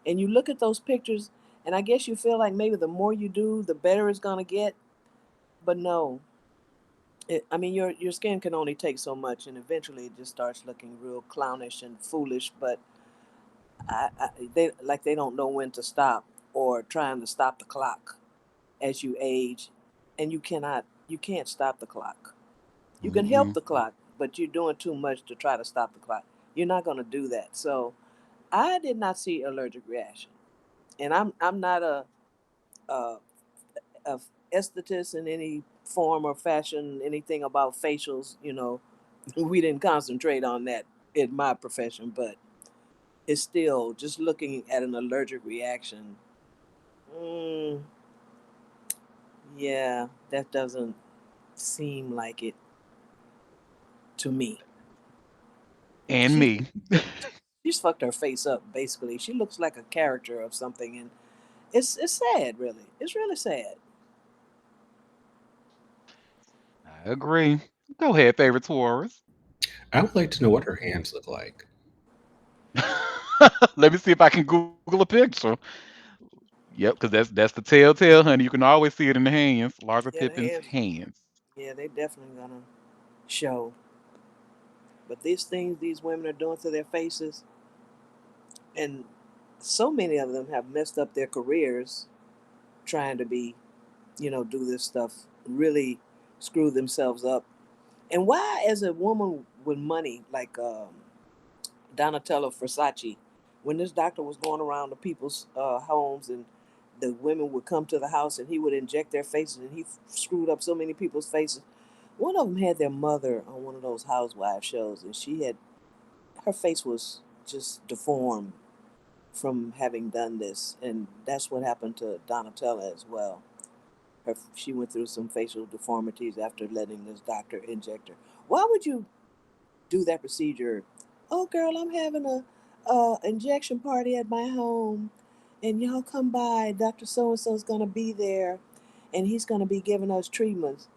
and you look at those pictures, and I guess you feel like maybe the more you do, the better it's gonna get. But no, I mean your skin can only take so much, and eventually it just starts looking real clownish and foolish. But they don't know when to stop, or trying to stop the clock as you age, and you can't stop the clock. You can help Mm-mm. the clock, but you're doing too much to try to stop the clock. You're not going to do that. So I did not see allergic reaction, and I'm not a, a esthetist in any form or fashion. Anything about facials, we didn't concentrate on that in my profession, but it's still just looking at an allergic reaction. Mm, yeah, that doesn't seem like it to me. And She's me. she's fucked her face up basically. She looks like a character of something, and it's sad, really. It's really sad. I agree. Go ahead, favorite Taurus. I would like to know what her hands look like. Let me see if I can Google a picture. Yep, because that's the telltale, honey. You can always see it in the hands. Larsa Yeah, the Pippin's hands. hands. Yeah, they definitely gonna show. But these things these women are doing to their faces, and so many of them have messed up their careers trying to be, do this stuff, really screw themselves up. And why, as a woman with money, like Donatella Versace, when this doctor was going around to people's homes, and the women would come to the house and he would inject their faces, and he screwed up so many people's faces. One of them had their mother on one of those housewife shows, and her face was just deformed from having done this, and that's what happened to Donatella as well. She went through some facial deformities after letting this doctor inject her. Why would you do that procedure? Oh, girl, I'm having a injection party at my home, and y'all come by. Doctor So and So's gonna be there, and he's gonna be giving us treatments.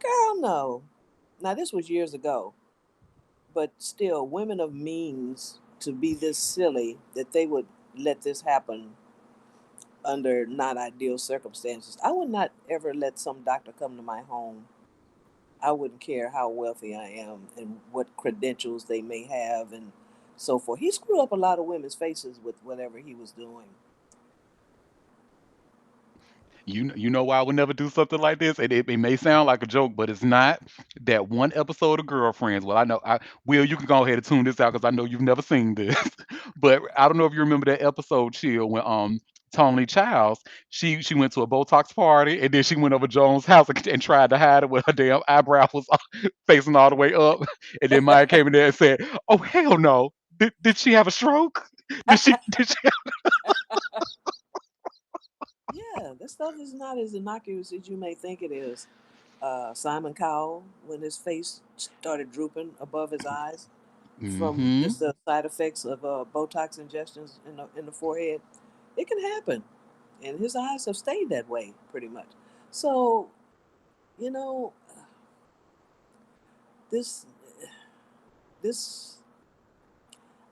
Girl, no. Now this was years ago, but still, women of means to be this silly that they would let this happen under not ideal circumstances. I would not ever let some doctor come to my home. I wouldn't care how wealthy I am and what credentials they may have and so forth. He screwed up a lot of women's faces with whatever he was doing. You know why I would never do something like this, and it may sound like a joke, but it's not. That one episode of Girlfriends. Well, I know I Will. You can go ahead and tune this out because I know you've never seen this. But I don't know if you remember that episode, Chill, when Tony Childs she went to a Botox party and then she went over Joan's house and tried to hide it with her damn eyebrow was facing all the way up, and then Maya came in there and said, "Oh hell no! Did she have a stroke? Did she?" Yeah, this stuff is not as innocuous as you may think it is. Simon Cowell, when his face started drooping above his eyes from Hmm. just the side effects of Botox injections in the forehead, it can happen. And his eyes have stayed that way pretty much. So, you know, this this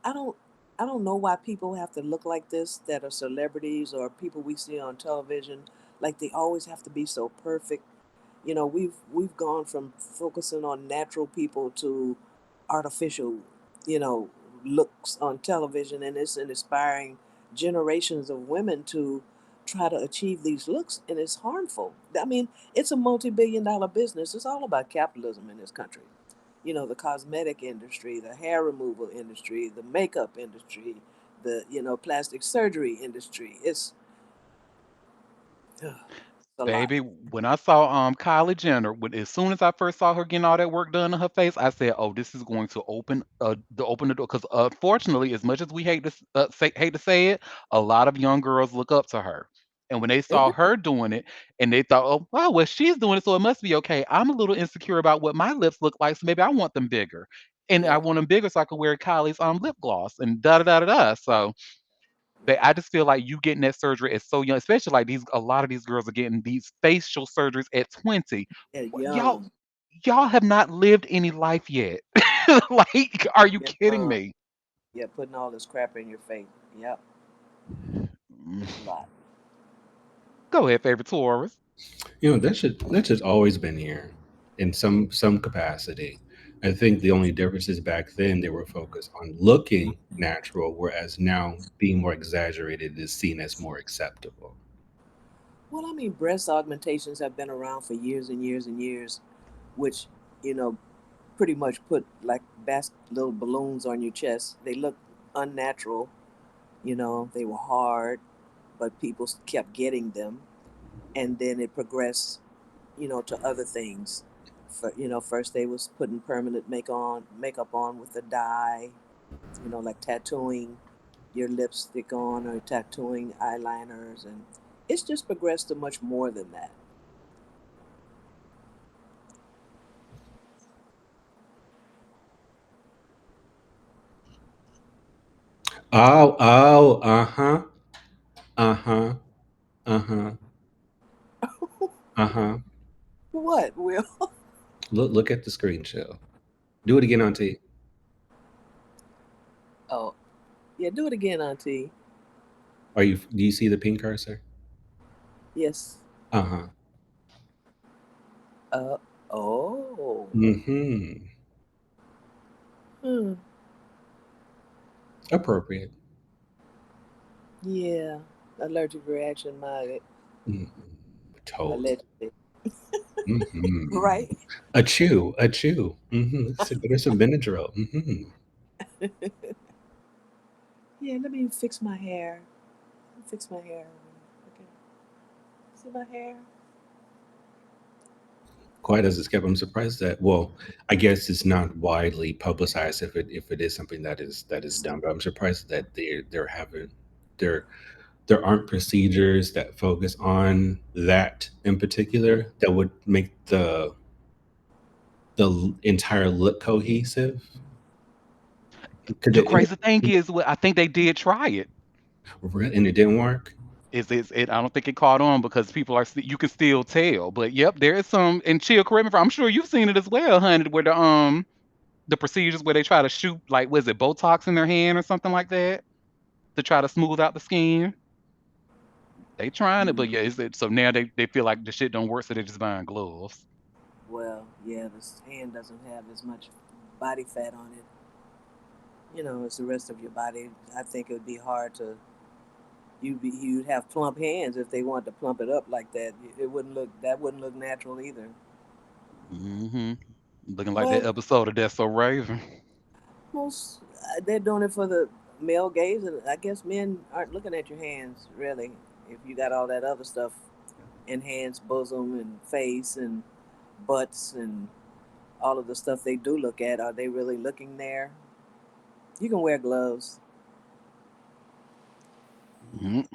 I don't I don't know why people have to look like this that are celebrities or people we see on television. Like they always have to be so perfect. We've gone from focusing on natural people to artificial, you know, looks on television, and it's inspiring generations of women to try to achieve these looks, and it's harmful. I mean, it's a multi-billion-dollar business. It's all about capitalism in this country. The cosmetic industry, the hair removal industry, the makeup industry, the plastic surgery industry. It's a lot. Baby, when I saw Kylie Jenner, as soon as I first saw her getting all that work done to her face, I said, "Oh, this is going to open the door." Because unfortunately, as much as we hate to say it, a lot of young girls look up to her, and when they They saw do. her doing it, and they thought, "Oh, wow, well, she's doing it, so it must be okay." I'm a little insecure about what my lips look like, so maybe I want them bigger. and I Yeah. want them bigger so I can wear Kylie's lip gloss and da da da da da. So I Yeah. just feel like you getting that surgery at so young, especially like these a lot of these girls are getting these facial surgeries at 20. They're Y'all young. y'all have not lived any life yet. Like, are you kidding Young. me? Yeah, putting all this crap in your face. Yep. Mm. It's a lot. Go ahead, favorite Taurus. That should always been here in some capacity. I think the only difference is back then they were focused on looking natural, whereas now being more exaggerated is seen as more acceptable. Well, I mean, breast augmentations have been around for years and years and years, which, you know, pretty much put like little balloons on your chest. They look unnatural, they were hard, but people kept getting them. And then it progressed, to other things. First they was putting permanent makeup on with a dye, like tattooing your lipstick on or tattooing eyeliners, and it's just progressed to much more than that. Oh, uh-huh, uh-huh, uh-huh, uh-huh. What, Will? Look at the screen show. Do it again, Auntie. Oh, yeah, do it again, Auntie. Do you see the pink cursor? Yes. Uh-huh. Uh, oh. Mm-hmm. Hmm. Appropriate. Yeah. Allergic reaction, my Mm-hmm. Totally. allegedly. Mm-hmm. Right? A chew, a chew. Mm-hmm. There's some Benadryl. Mm-hmm. Yeah, let me fix my hair. Fix my hair. Okay. See my hair? Quite as it's kept. I'm surprised that. Well, I guess it's not widely publicized if it is something that is done. But I'm surprised that they're having there there aren't procedures that focus on that in particular that would make the entire look cohesive. Because The crazy thing is, I think they did try it. and it didn't work. I don't think it caught on because people are you can still tell. But yep, there is some. And Chill, correct me if I'm sure you've seen it as well, honey. Where the procedures where they try to shoot like was it Botox in their hand or something like that to try to smooth out the skin. They trying it, Mm. but yeah, so now they feel like the shit don't work, so they just buying gloves. Well, yeah, this hand doesn't have as much body fat on it, as the rest of your body. I think it would be hard to you'd have plump hands if they wanted to plump it up like that. That wouldn't look natural either. Hmm. Looking like that But episode of That's So Raven. most they're doing it for the male gaze, and I guess men aren't looking at your hands really. If you got all that other stuff in hands, bosom, and face, and butts, and all of the stuff they do look at, are they really looking there? You can wear gloves. Mhm.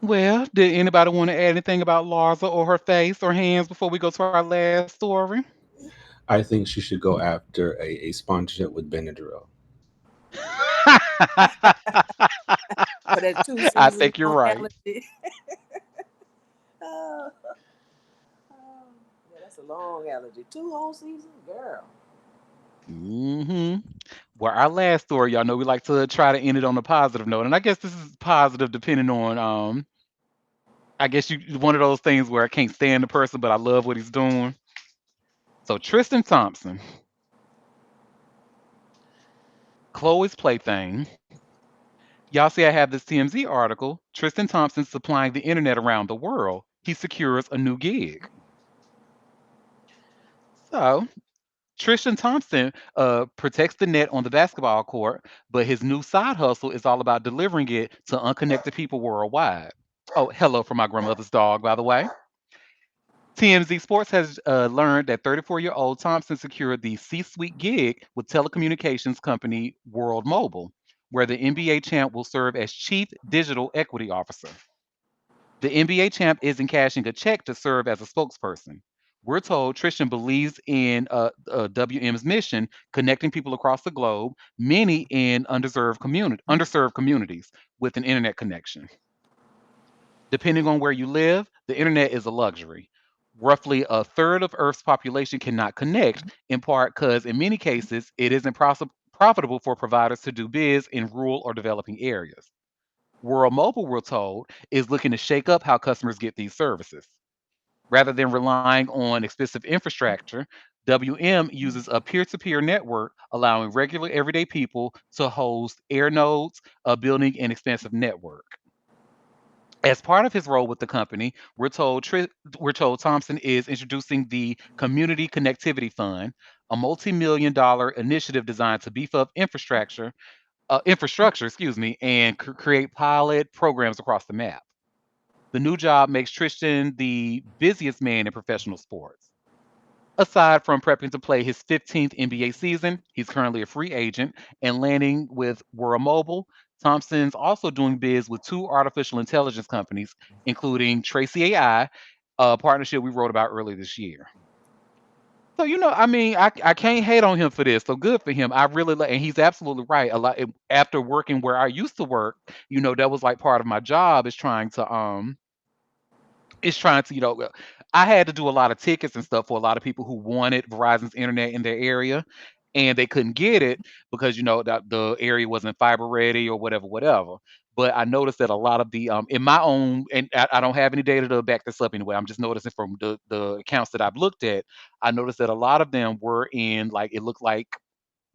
Well, did anybody want to add anything about Larsa or her face or hands before we go to our last story? I think she should go after a sponsorship with Benadryl. For that two I season think you're long right. allergy. Oh, oh, yeah, that's a long allergy. 2 whole seasons, girl. Hmm. Well, our last story, y'all know we like to try to end it on a positive note, and I guess this is positive depending on I guess you one of those things where I can't stand the person, but I love what he's doing. So Tristan Thompson, Chloe's plaything. Y'all see I have this TMZ article. Tristan Thompson supplying the internet around the world. He secures a new gig. So Tristan Thompson protects the net on the basketball court, but his new side hustle is all about delivering it to unconnected people worldwide. Oh, hello from my grandmother's dog, by the way. TMZ Sports has learned that 34-year-old Thompson secured the C suite gig with telecommunications company World Mobile, where the NBA champ will serve as chief digital equity officer. The NBA champ isn't cashing a check to serve as a spokesperson. We're told Tristan believes in WM's mission, connecting people across the globe, many in underserved communities, with an internet connection. Depending on where you live, the internet is a luxury. Roughly a third of Earth's population cannot connect, in part because, in many cases, it isn't profitable for providers to do biz in rural or developing areas. World Mobile, we're told, is looking to shake up how customers get these services. Rather than relying on expensive infrastructure, WM uses a peer to peer network, allowing regular everyday people to host air nodes, building an expansive network. As part of his role with the company, we're told Thompson is introducing the Community Connectivity Fund, a multi-million dollar initiative designed to beef up infrastructure, and create pilot programs across the map. The new job makes Tristan the busiest man in professional sports. Aside from prepping to play his 15th NBA season, he's currently a free agent and landing with World Mobile. Thompson's also doing biz with two artificial intelligence companies, including Tracy AI, a partnership we wrote about earlier this year. So I mean, I can't hate on him for this. So good for him. I really like, and he's absolutely right. A lot after working where I used to work, that was like part of my job is trying to, I had to do a lot of tickets and stuff for a lot of people who wanted Verizon's internet in their area and they couldn't get it because, that the area wasn't fiber ready or whatever, whatever. But I noticed that a lot of the in my own, and I don't have any data to back this up anyway. I'm just noticing from the accounts that I've looked at, I noticed that a lot of them were in, like, it looked like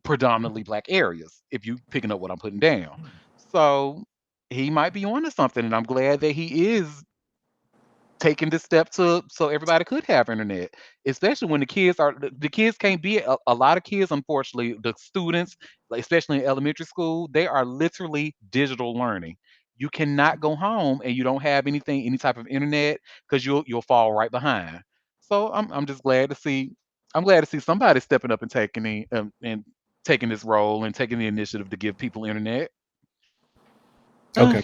predominantly black areas, if you picking up what I'm putting down. So he might be onto something, and I'm glad that he is taking this step to so everybody could have internet, especially when the kids can't be a lot of kids, unfortunately, the students, like especially in elementary school, they are literally digital learning. You cannot go home and you don't have any type of internet because you'll fall right behind. So I'm just glad to see somebody stepping up and taking this role and taking the initiative to give people internet. Okay.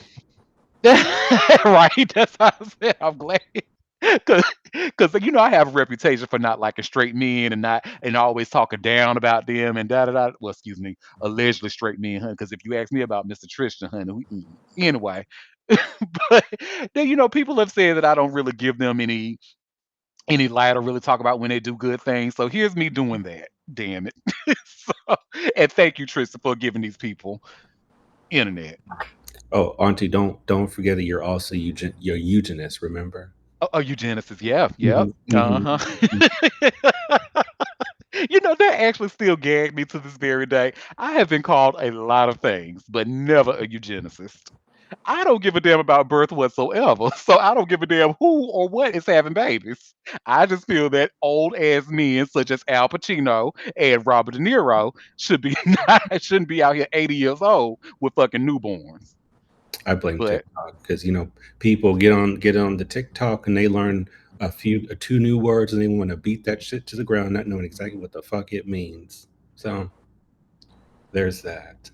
Right. That's how I said. I'm glad. Cause I have a reputation for not liking straight men and not and always talking down about them and da da da. Well, excuse me, allegedly straight men, huh? Because if you ask me about Mr. Tristan, honey, anyway. But then people have said that I don't really give them any light or really talk about when they do good things. So here's me doing that. Damn it. So, and thank you, Tristan, for giving these people internet. Oh, Auntie, don't forget that you're also you're eugenist. Remember? Oh, eugenicist. Yeah, yep. Hmm, hmm. Uh-huh. That actually still gagged me to this very day. I have been called a lot of things, but never a eugenicist. I don't give a damn about birth whatsoever, so I don't give a damn who or what is having babies. I just feel that old ass men such as Al Pacino and Robert De Niro shouldn't be out here 80 years old with fucking newborns. I blame But TikTok because people get on the TikTok and they learn two new words and they want to beat that shit to the ground, not knowing exactly what the fuck it means. So there's that.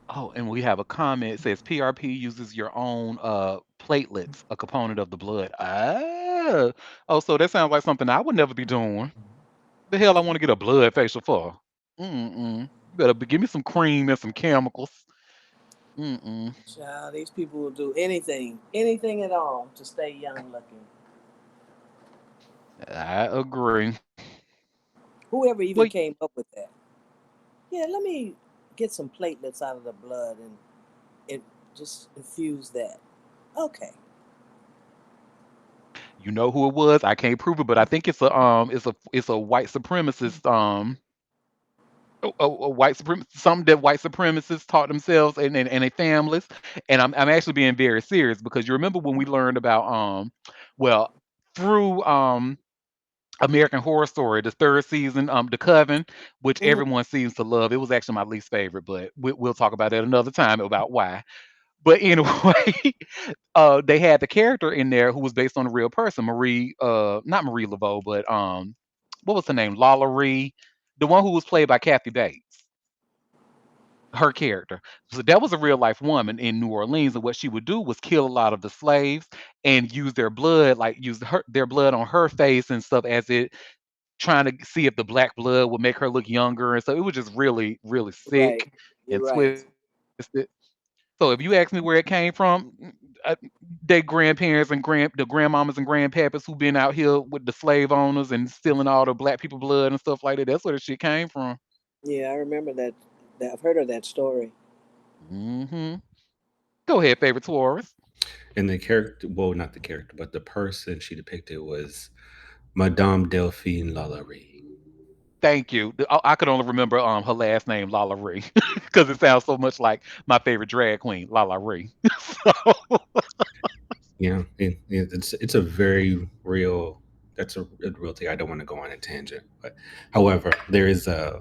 oh, and we have a comment. It says PRP uses your own platelets, a component of the blood. Oh, so that sounds like something I would never be doing. The hell I want to get a blood facial for? Mm-mm. You better give me some cream and some chemicals. Mm-mm. Child, these people will do anything, anything at all to stay young looking. I agree. Whoever Well, even came up with that. Yeah, let me get some platelets out of the blood and it just infuse that. Okay. you know who it was. I can't prove it, but I think it's a white supremacist a white something that white supremacists taught themselves and their families. And I'm actually being very serious because you remember when we learned about well through American Horror Story, the third season, The Coven, which Hmm. everyone seems to love. It was actually my least favorite, but we'll talk about that another time about why. But anyway, they had the character in there who was based on a real person, not Marie Laveau, but what was her name? Lala Ree, the one who was played by Kathy Bates. her character. So that was a real life woman in New Orleans, and what she would do was kill a lot of the slaves and use their blood, like use their blood on her face and stuff as it trying to see if the black blood would make her look younger, and so it was just really, really Right. sick You're and right. twisted. So if you ask me where it came from, their grandparents and the grandmamas and grandpapas who been out here with the slave owners and stealing all the black people blood and stuff like that. That's where the shit came from. Yeah, I remember that. I've heard of that story. Hmm. Go ahead, favorite Taurus. And the character, well, not the character, but the person she depicted was Madame Delphine Lalaurie. Thank you. I could only remember her last name, Lala Ree, because it sounds so much like my favorite drag queen, Lala Ree. So, Yeah, it's a very real. That's a real thing. I don't want to go on a tangent, but however, there is a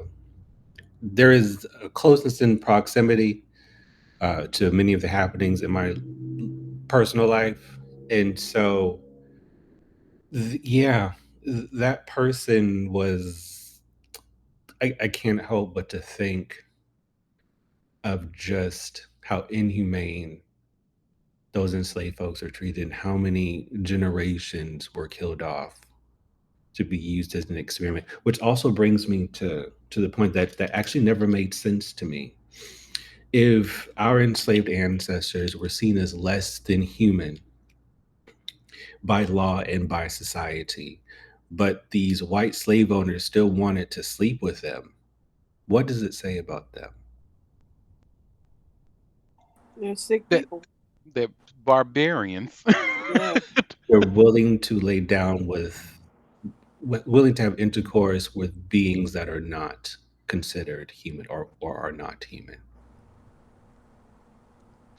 closeness in proximity to many of the happenings in my personal life, and so yeah, that person was. I can't help but to think of just how inhumane those enslaved folks are treated and how many generations were killed off to be used as an experiment, which also brings me to the point that actually never made sense to me. If our enslaved ancestors were seen as less than human by law and by society, but these white slave owners still wanted to sleep with them, what does it say about them? They're sick that people. that barbarians. Yeah. They're willing to lay down with, willing to have intercourse with beings that are not considered human or are not human.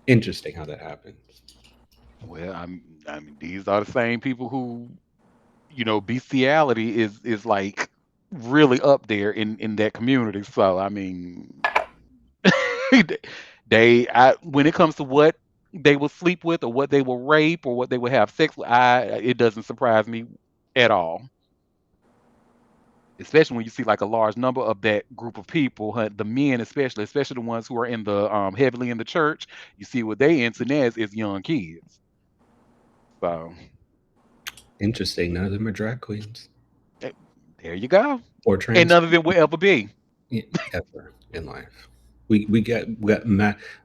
Interesting how that happens. Well, I mean, these are the same people who, bestiality is like really up there in that community. So I mean, when it comes to what they will sleep with or what they will rape or what they will have sex with, it doesn't surprise me at all. Especially when you see like a large number of that group of people, the men especially the ones who are in the heavily in the church. You see what they into now is young kids. So Interesting. None of them are drag queens eh, there you go. or And trans none of them will ever be. ever in life. We got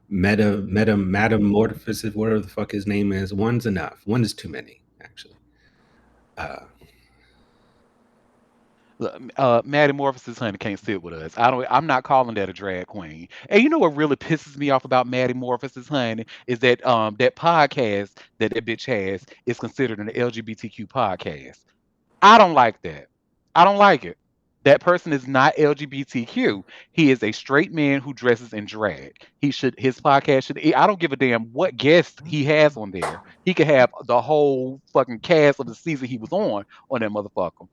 metamorphosis, whatever the fuck his name is. One's enough. One is too many, actually. Uh, Look, Maddie Morphosis honey can't sit with us. I'm not calling that a drag queen. And you know what really pisses me off about Maddie Morphosis honey is that that podcast that bitch has is considered an LGBTQ podcast. I don't like that. I don't like it. That person is not LGBTQ. He is a straight man who dresses in drag. His podcast should. I don't give a damn what guest he has on there. He could have the whole fucking cast of the season he was on that motherfucker.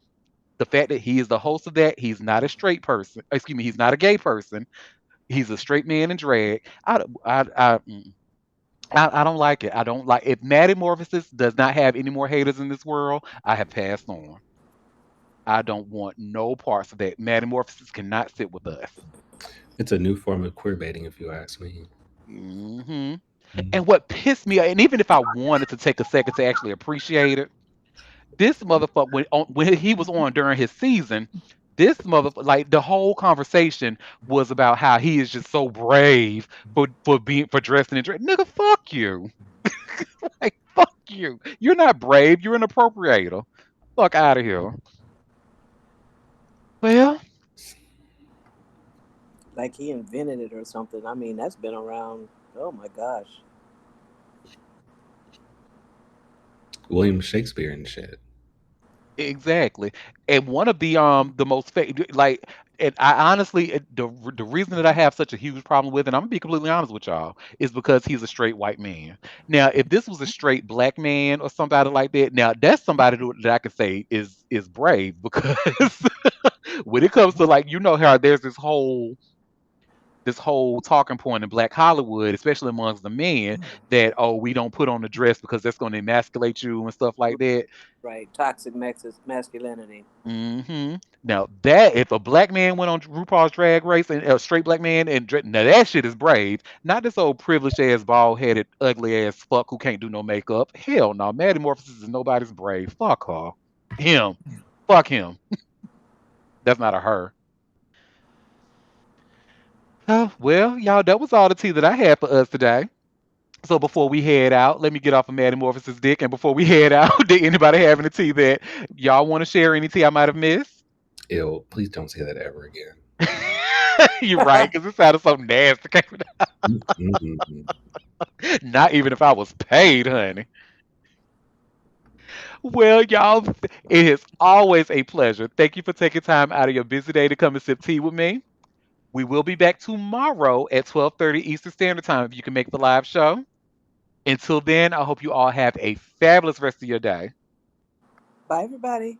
The fact that he is the host of that, he's not a straight person. Excuse me, he's not a gay person. He's a straight man in drag. I don't like it. I don't like if Maddie Morphosis does not have any more haters in this world. I have passed on. I don't want no parts of that. Metamorphosis cannot sit with us. it's a new form of queer baiting, if you ask me. Hmm. Mm. And what pissed me, and even if I wanted to take a second to actually appreciate it, this motherfucker when he was on during his season, this motherfucker like the whole conversation was about how he is just so brave for dressing in dress. Nigga, fuck you. Like fuck you. You're not brave. You're an appropriator. Fuck out of here. Well, Like he invented it or something. I mean, that's been around. Oh my gosh. William Shakespeare and shit. exactly. And one of the most like and I honestly the reason that I have such a huge problem with it, and I'm gonna be completely honest with y'all, is because he's a straight white man. Now, if this was a straight black man or somebody like that, now that's somebody that I could say is brave because when it comes to like how there's this whole this whole talking point in Black Hollywood, especially amongst the men, that oh, we don't put on a dress because that's going to emasculate you and stuff like that. Right. Toxic masculinity. Now that if a black man went on RuPaul's Drag Race and a straight black man now that shit is brave, not this old privileged ass bald headed ugly ass fuck who can't do no makeup. Hell no, Maddie Morphosis is nobody's brave. Fuck her, him, fuck him. That's not a her. Oh, well, y'all, that was all the tea that I had for us today. So before we head out, let me get off of Maddie Morphosis dick. And before we head out, did anybody have any tea that y'all want to share? Any tea I might have missed? Ew, please don't say that ever again. You're right, because it sounded so nasty. Mm-mm. Not even if I was paid, honey. Well, y'all, it is always a pleasure. Thank you for taking time out of your busy day to come and sip tea with me. We will be back tomorrow at 12:30 Eastern Standard Time if you can make the live show. Until then, I hope you all have a fabulous rest of your day. Bye, everybody.